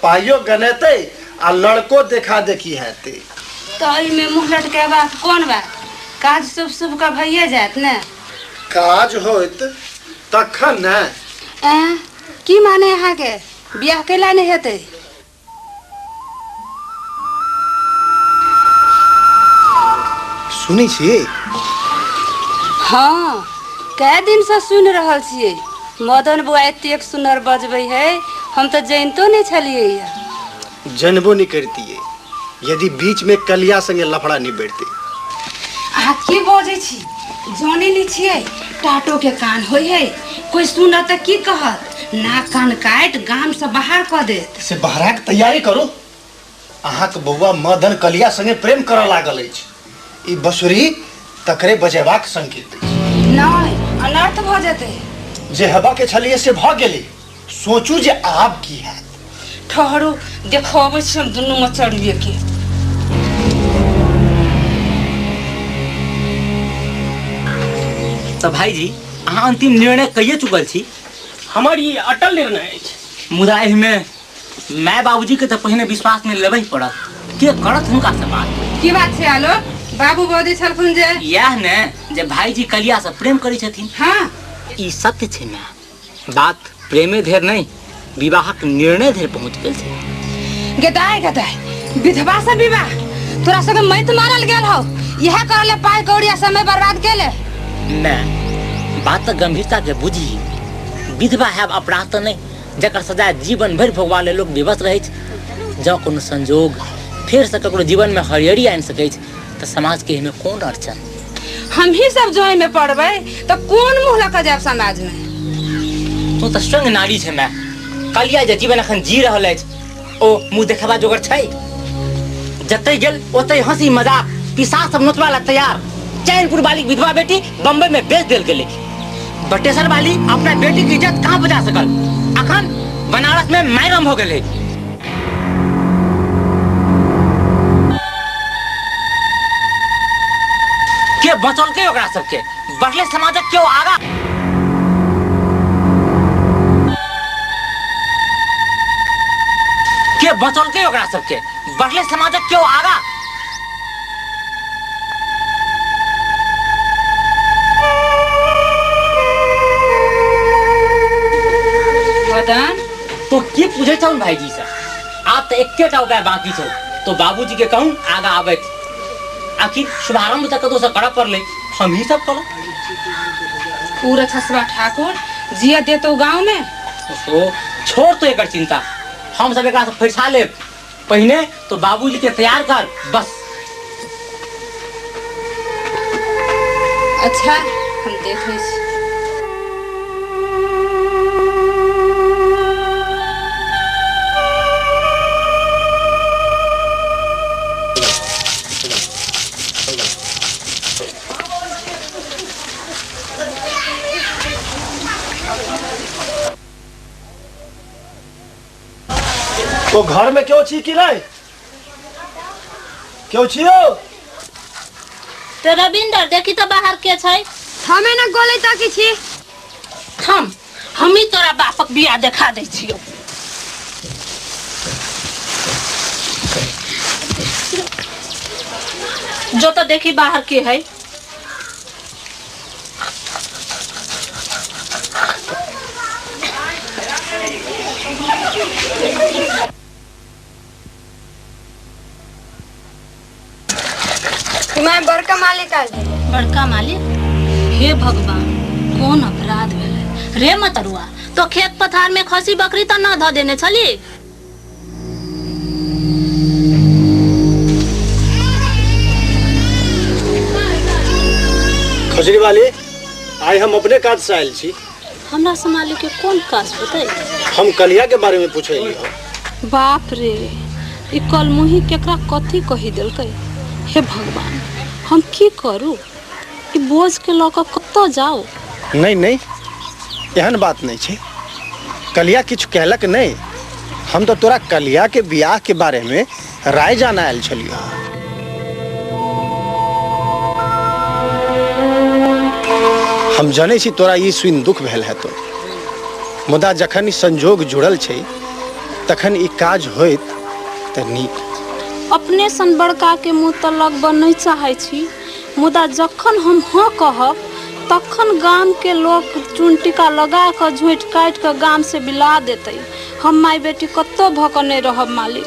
पाइयो गनेते आ लड़को देखा देखी हेते तो ई में मुंह लटके बा कौन बा काज शुभ शुभ का भइए जात ने काज होत तखन न की माने यहाँ के बियाह केला नहीं हेते। सुनी छी हाँ कै दिन से सुन रहल छियै मदन बुआ एतेक सुनर बजबै है हम तो जानतो नहीं छलिए। जनबो नहीं करतिए यदि बीच में कलिया संगे लफड़ा नहीं बैठते। आ की बजै छी जाने नहीं छियै टाटो के कान होय है कोई सुन त की कहत नाक कान काट गाम से बाहर क देत। से बाहर के तैयारी करो अहाँ के बउआ मदन कलिया संगे प्रेम करऽ लागल अछि ई बसुरी तकरे बजेबाक संकेत नहीं अनर्थ भ जेते जे हवा के छलिए से भ गेले सोचू जे आप की है ठहरो देखबै छी हम दुनू में चढ़िए के। तो भाई जी अहाँ अंतिम निर्णय कहिए चुकल छी? हमर ये अटल निर्णय अछि मुदा में माय बाबूजी के तो पहले विश्वास में लेबे पड़त के करत हुनका से बात। की बात छै आलो बाबू बजै छलखुन जे यह ने जे भाईजी कलिया से प्रेम करै छथिन। हाँ ई सत्य छै ना बात प्रेमे धैर नहीं विवाहक निर्णय धैर पहुंच गेल छै। गदाय गदाय विधवा से विवाह तोरा सब मैत मारल गेल हो यह करले पाई कौड़िया समय बर्बाद केले ना बात गंभीरता के बुझी विधवा है अपराध तो नहीं जकर सजा जीवन भर भोगवा ले लोग विवश रहे जँ कोनो संजोग फिर से ककरो जीवन में हरियरी आनि सकै तो समाज के में कौन अड़चन। हम ही सब जोई में पड़बै तो कौन मुंह लक जाब समाज में। तो संग नारी छै मैं कलिया जे जीवन अखन जी रहल अछि ओ मुंह देखबा जोगर छै जतै गेल ओतै हंसी मजाक पिसाच सब नोचबा ला तैयार। चैनपुर वाली विधवा बेटी बम्बई में बेच देल गेलै बटेसर वाली अपना बेटी की इज्जत कहाँ बचा सकल अखन बनारस में मैरम हो गेलै। के बचल के ओकरा सबके बढ़ले समाजक क्यों आगा के बचल के ओकरा सबके बढ़ले समाजक क्यों आगा। मदन तो की पूछे छौ भाईजी से आप तो एकेटा उपाय बाकी छौ तो बाबूजी के कहूं आगा आबे आखिर शुभारंभ तक तो से कड़ा कर ले हम ही सब करो। पूरा छसवा ठाकुर जिया दे तो गांव में तो छोड़ तो एकर चिंता हम सब एकरा से फैसा ले पहले तो बाबूजी के तैयार कर बस। अच्छा हम देख ले छी। तो घर में क्यों छी कि नहीं? क्यों छियो? ते रविंदर देखी तो बाहर के छै? हमें न गोले ताकी छी। हम ही तोरा बापक बिया देखा दै छियो। जो तो देखी बाहर के है। मैं बड़का मालिक आज। बड़का मालिक? हे भगवान, कौन अपराध भेलै रे मतरुआ? तो खेत पथार में खसी बकरी तो न ध देने छली। खजरी वाली, आई हम अपने काज से आयल छी। हमरा से मालिक के कौन काज होतै? हम कलिया के बारे में पूछे लियो। बाप रे, ई कल मुही केकरा कथी कही देलकै? हे भगवान, हम की करू? ई बोझ के लऽ कऽ कतऽ जाऊ? नहीं नहीं, एहन बात नहीं छे। कलिया किछु कहलक नहीं। हम तो तोरा कलिया के बियाह के बारे में राय जाना आयल छलियो। हम जाने छी तोरा ई सुनि दुख भेल है तो, मुदा जखन ई संजोग जुड़ल छै तखन ई काज होइत त नीक। अपने सन बड़का के मुँह तऽ लगबऽ नहीं चाहै छी, मुदा जखन हम हाँ कहब तखन गाम के लोग चुनटिका लगा कर झोंट काट कर गाम से बिला देते। हम माई बेटी कत्तो भकने रहब मालिक।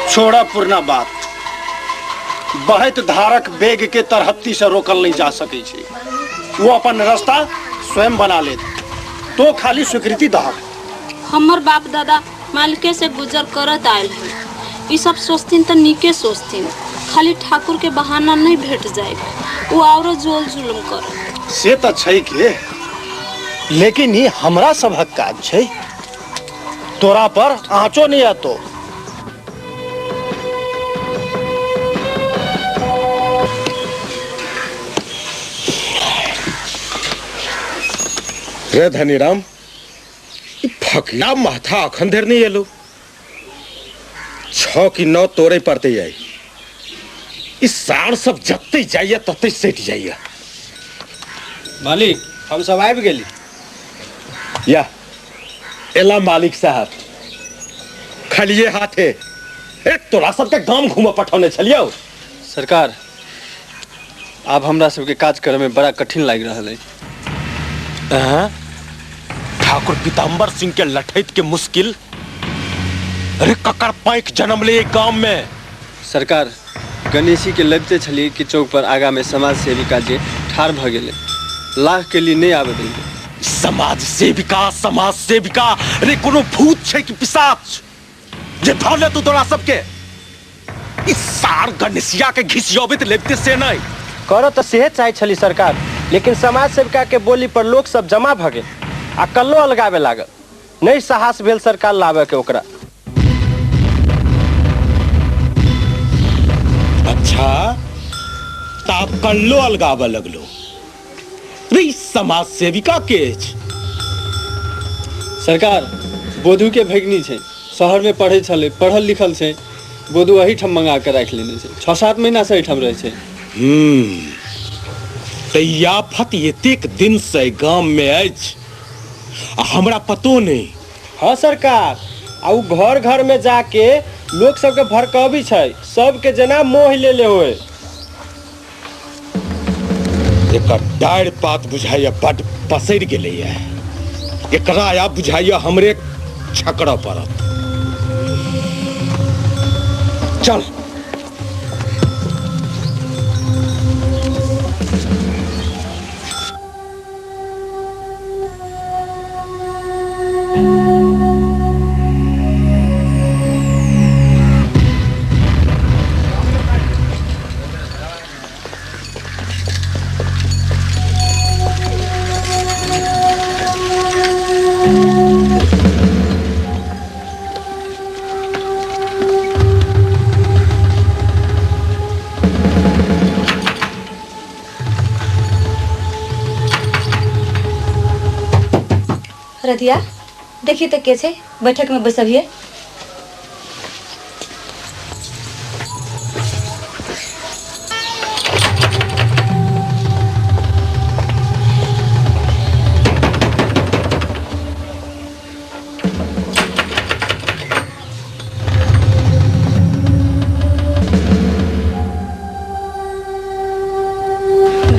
छोड़ा पुरना बात। बहत धारक बेग के तरहत्ती से रोकल नहीं जा सके छे। वो अपन रास्ता स्वयं बना ले, तो खाली स्वीकृति दह। हमर बाप दादा मालिके से गुजर करत आयल है। ई सब सोचतीन तो नीके सोचतीन, खाली ठाकुर के बहाना नहीं भेट जाए, वो और जोल जुलम कर। से तो छै के, लेकिन ये हमरा सबहक काज छै। तोरा पर आँचो नहीं आतो। रे धनीराम, फकला माथा अखन देर नहीं एलो। 6 की 9 तोरे पड़ते जाए। इस साड़ सब जत्ते जाइए तत्ते सेट जाइए। मालिक, हम सब आबि गेली। या एला मालिक साहब, खलिए हाथे एक तोरा सबके गांव घूम पठौने छलियो। सरकार, अब हमरा सबके काज करे में बड़ा कठिन लाग रहल है। ठाकुर पीताम्बर सिंह के लठैत के मुश्किल, अरे ककर पैक जन्म ले गांव में। सरकार, गणेशी के लबते छलिए कि चौक पर आगा में समाज सेविका जे ठार भ गेले, लाख के लिए नहीं आवे देंगे। समाज सेविका रे कोनो भूत छै कि पिशाच जे धौले तू तोरा सबके? इस सार गणेशिया के घिसियोबित लेबते से नहीं करो तो सेहत चाहे छली सरकार, लेकिन समाज सेविका के बोली पर लोग सब जमा भ गेल आ कल्लो अलगावे लागल। नहीं साहस भेल सरकार लावे के ओकरा। अच्छा, ताप कल्लो अलगावे लगलो रे समाज सेविका के? सरकार, बोधू के भगनी छै, शहर में पढ़े छले, पढ़ल लिखल छै। बोधू वही ठम मंगा के राख लेने छै, 6-7 महीना से ठम रहे छै। तैयाफत एतेक दिन से गांव में अछि, हमरा पतो नहीं। हाँ सरकार, आ घर घर में जाके लोग सबके भड़कावी छै, सबके जना मोह ले होए। एकर डाढ़ पात बुझाइया बड़ पसैर गेलै है। एकरा आब बुझाइया हमरे छकड़ा पड़त। चल रधिया, देखिए तो के छे बैठक में बैसबिए।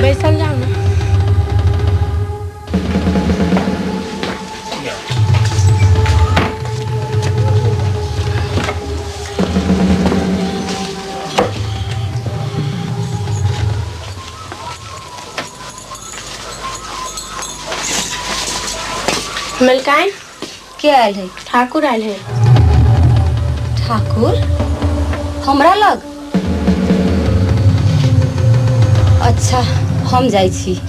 बैसल जाओ ना। मलकान के आयल है? ठाकुर आयल है। ठाकुर हमरा लग? अच्छा हम जाइ छी।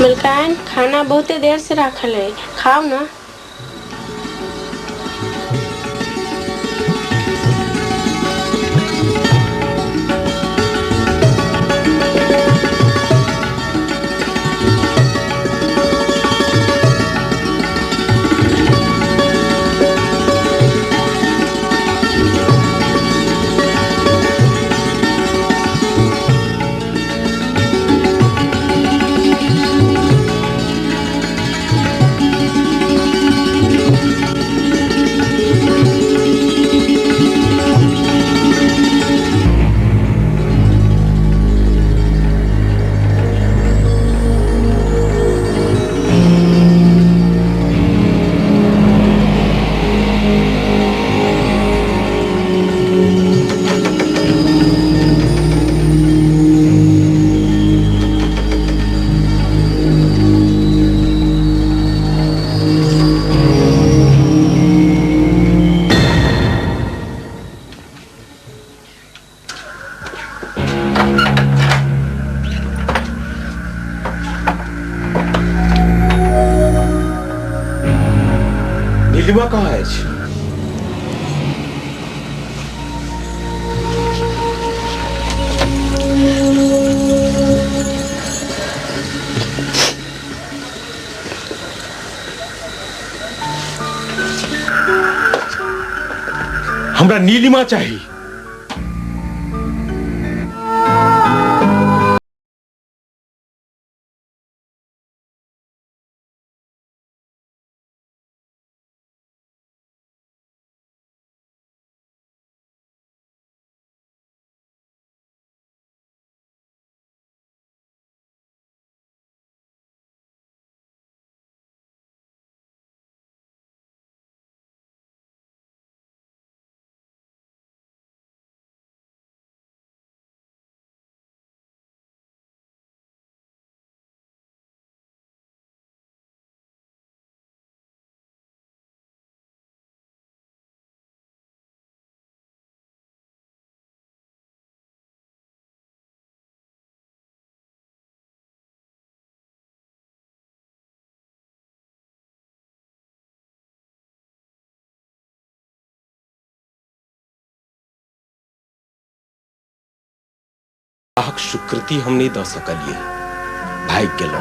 मलकान खाना बहुते देर से रखल है, खाओ ना। नीलिमा कहाँ है? हमरा नीलिमा चाहिए। आख स्वीकृति हम नहीं द सकलिए। भाग गेलो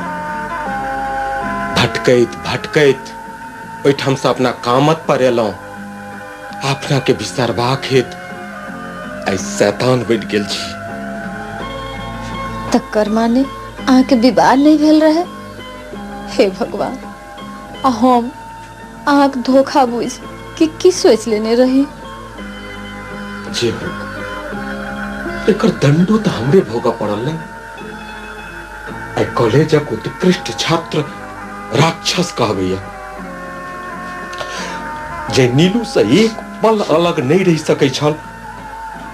भटकैत भटकैत ओहिठाम से अपना कामत पर एलौ। अपना के बिसरबाक हेत आई शैतान बढ़ गेल छी। तक्कर माने अहाँ के विवाह नहीं भेल रहे। हे भगवान, हम अहाँ के धोखा बुझ कि की सोच लेने रही। जे हो एकर दंडो तो हमरे भोगा पड़ल है। आई कॉलेजक उत्कृष्ट छात्र राक्षस कहबैया जे नीलू से एक पल अलग नहीं रह सकै छल,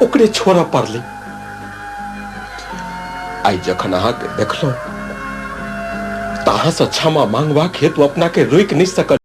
ओकरे छोड़ा पड़ले। आई जखन अहाँ के देखलो तहाँ से क्षमा मांगबाक हेतु अपना के रोक नहीं सकल।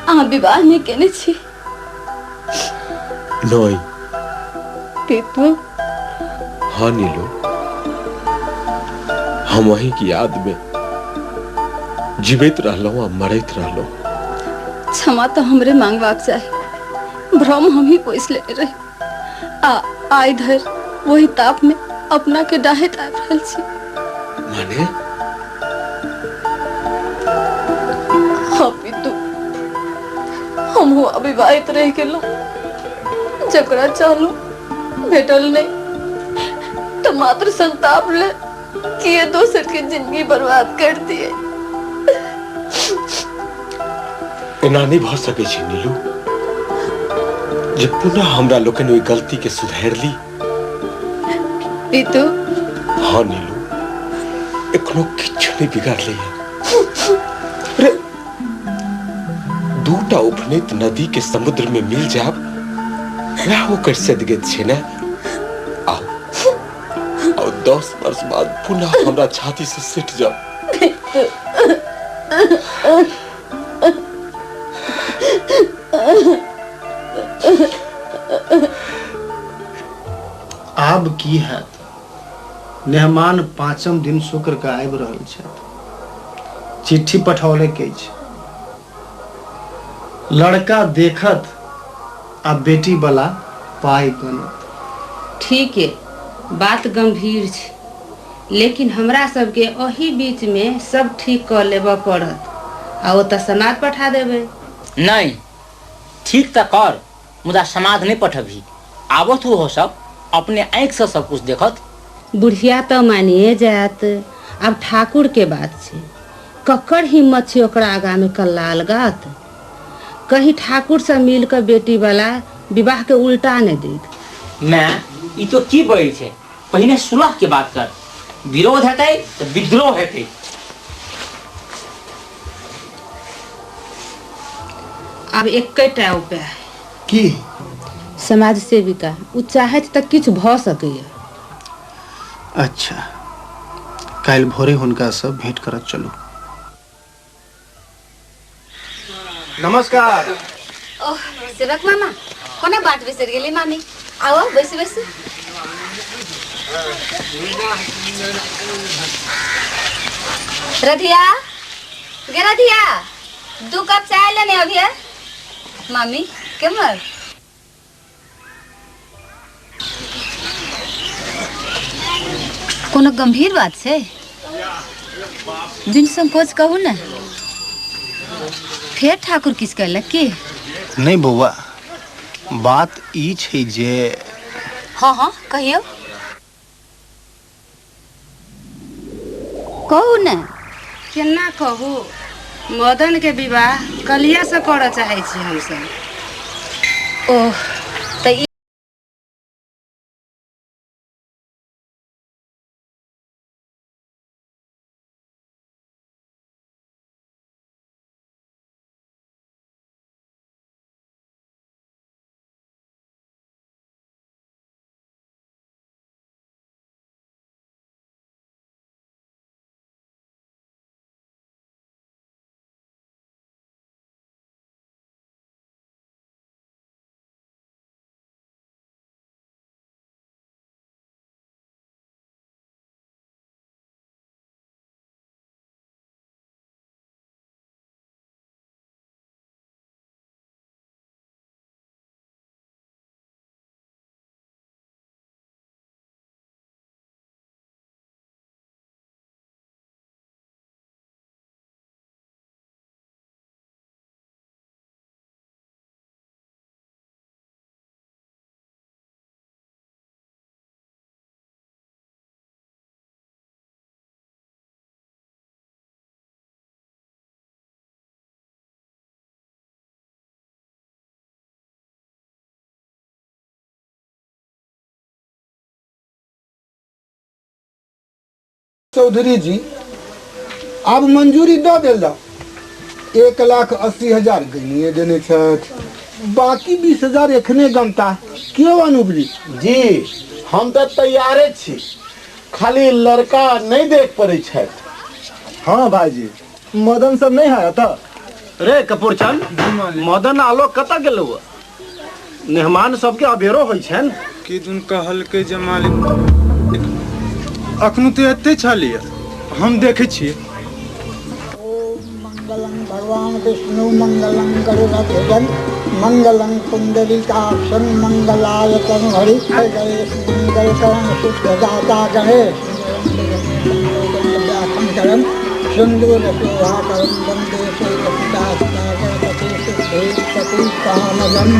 अहाँ विवाह नहीं केने छी। नहीं। पीतू। हाँ नीलू, हम वही की याद में जीवित रहलो और मरत रहलो। क्षमा तो हमरे मांगवाक चाहे। भ्रम हम ही पोस लेने रहे। आ इधर वही ताप में अपना के डाहे ताप रहल छी। माने हाँ पीतू, हम हो अविवाहित रह गेलो। जकरा चाहलो भेटल नहीं तो मात्र संताप ले कि ये दोसर की जिंदगी बर्बाद कर दिए। एना नहीं भ सके छी नीलू। जे पुनः हमरा लोकन ओई गलती के सुधार ली। पीतू। हाँ नीलू, एखनो किछु नहीं बिगाड़ले है। दूटा उपनीत नदी के समुद्र में मिल जाब वह ओकर सदगत छे ना। आओ 10 वर्ष बाद पुनः हमरा छाती से सिट जाओ। आब की हैत? मेहमान 5म दिन शुक्र के आबि रहल छथि। चिट्ठी पठौले के छै। लड़का देखत आ बेटी वाला पाई गनत। ठीक है, बात गंभीर छै, लेकिन हमरा सबके ओही बीच में सब ठीक कर लेबा पड़त। आ ओ त समाज पठा देबे। नहीं, ठीक त कर, मुदा समाज नहीं पठबी। आबत हो सब अपने आँख से सब कुछ देखत। बुढ़िया तो मानिए जात। अब ठाकुर के बात छे, कक्कर हिम्मत छे ओकरा आगा में कल्ला अलगात। कहीं ठाकुर से मिल कर बेटी वाला विवाह के उल्टा नहीं दे। मैं ई तो की बड़ी छे, पहिने सुलह के बात कर। विरोध हेतै तो विद्रोह हेतै। अब एकटा उपाय है की समाज सेविका उ चाहे तक किछु भ सकैए। अच्छा काल भोरे हुनका सब भेंट करत चलू। नमस्कार। ओह सेवक मामा कोना बात बिसर गेली मामी। आओ बैसी बैसी। रधिया गे रधिया 2 कप चाय लेने अभी है। मामी केमर कोनो गंभीर बात छै? बिन संकोच कहू ने। फेर ठाकुर किस कहलक की? नहीं बौआ बात ई छै जे हाँ कहियो कहू ने। केना कहू, मदन के विवाह कलिया से करऽ चाहे छी हम सब। ओह त चौधरी जी आब मंजूरी दऽ देल जाओ। 1,80,000 गनिए देने छथि, बाकी 20,000 एखने गमता। क्यों अनूप जी? जी हम तो तैयारे छी, खाली लड़का नहीं देख पड़े छथि। हाँ भाईजी मदन सब नहीं है तो रे कपूर चंद मदन आलोक कतऽ गेलो? मेहमान सबके अबेरो होइ छन। कि दुन कहल के जमाल अखनु तो एते छलिए हम देखे छी। मंगलम भगवान विष्णु मंगलम गरुड़ध्वजं मंगलम कुंडलिकाक्षं मंगलायतन हरि गणेश मंगलकरण शुद्धदाता गणेश व्याखंकरम सिंदूर शोभाकरम वंदे शैलसुतास्तागणपति सिद्धेश्वरी कामदम्।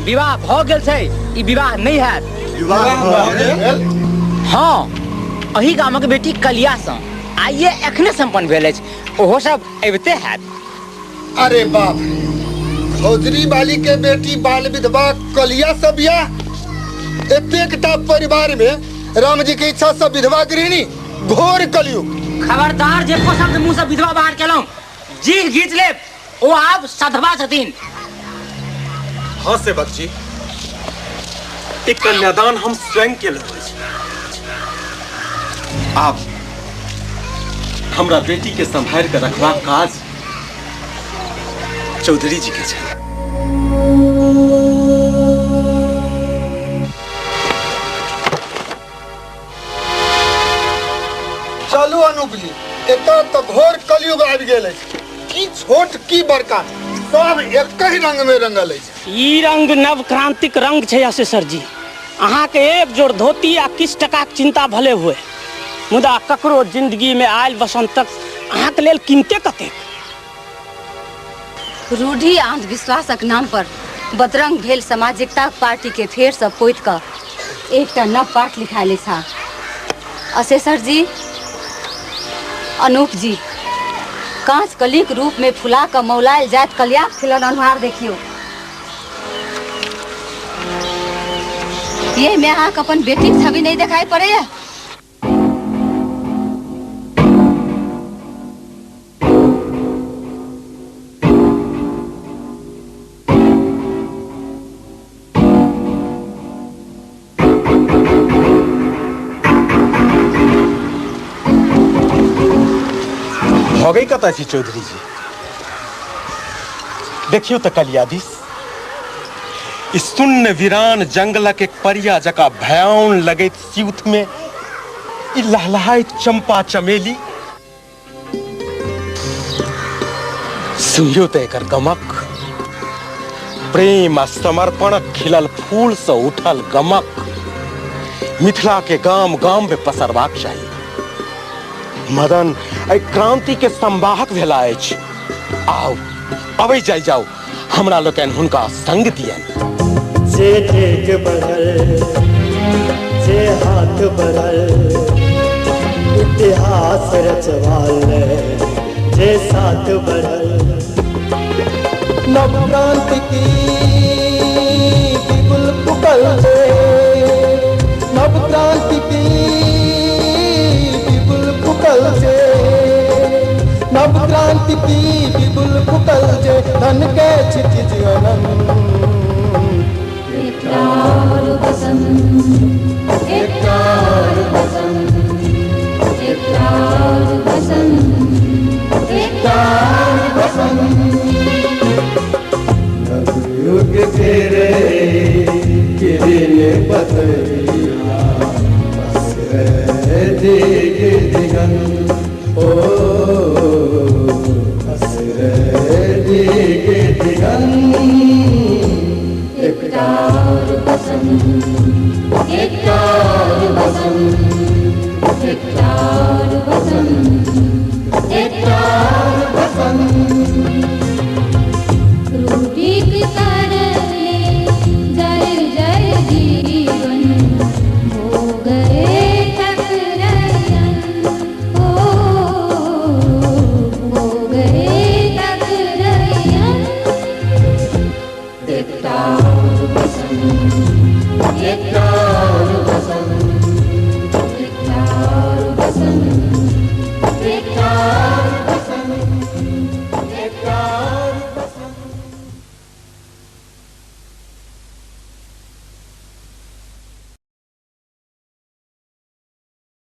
विवाह भ गेल छै, ई विवाह नहीं है। विवाह भ गेल? हाँ, अही गामक बेटी कलिया सँ आइए एखने संपन्न भेल अछि, ओहो सब अबिते हैत। अरे बाप रे, भौजरी बाली के बेटी बाल विधवा कलिया सब या एतेकटा परिवार में राम जी के इच्छा से विधवा गृहिणी, घोर कलयुग। खबरदार जे को शब्द मुंह से विधवा बाहर केलहुं, जील घीच ले, ओ आप सधवा छथिन। हाँ सेवक जी, एक कन्यादान हम स्वयं के लिए आप हमरा बेटी के संभाल कर रखबाक काज चौधरी जी के छै। चलू अनूप जी, एतऽ तो घोर कलयुग आबि गेल अछि। की छोट की बड़का सब एक ही रंग में रंगल अछि। ई रंग नव क्रांतिक रंग छै असेसर जी। अहाँ के एक जोड़ धोती आ किछ टका के चिंता भले हुए, मुदा ककरो जिंदगी में आयल बसंतक अहाँ के लेल कीमते कतेक। रूढ़ी अंधविश्वासक नाम पर बदरंग भेल सामाजिकता पार्टी के फेर से पोइत कऽ एकटा नव पाठ लिखाइले छा। असेसर जी, अनूप जी, कांच कलिक रूप में फुला कर मौलायल जात कलिया खिलन अनुहार देखियो। ये में अहाँ अपन बेटी के छवि नहीं दिखाई पड़े है। हो गई कता छी चौधरी जी, देखियो तो कलियादिस, इस सुन्न वीरान जंगलक एक परिया जका भयान लगैत सिउथ में ई लहलहाइत चंपा चमेली, सुनियो तो एकर गमक, प्रेम आ समर्पणक खिलल फूल से उठल गमक मिथिला के गाम गाम में पसरबाक चाहिए। मदन आई क्रांति के संवाहक भेला अछि। आओ अबै जाय जाओ, हमरा लोकन हुनका संग दियन। जे डेग बढ़ल, जे हाथ बढ़ल, इतिहास रचवाल जे साथ बढ़ल। नव क्रांति की बिगुल पुकल से, नव क्रांति की बिगुल पुकल से, नव क्रांति की बिगुल पुकल जे धन के क्षितिज अनंत। एकरार बसंत, एकरार बसंत, एकरार बसंत, एकरार बसंत। युग तेरे किरण बदलिया, बस रहे दिग दिगंत। ओ बस रहे दिग दिगंत। एकरार बसंत, एकरार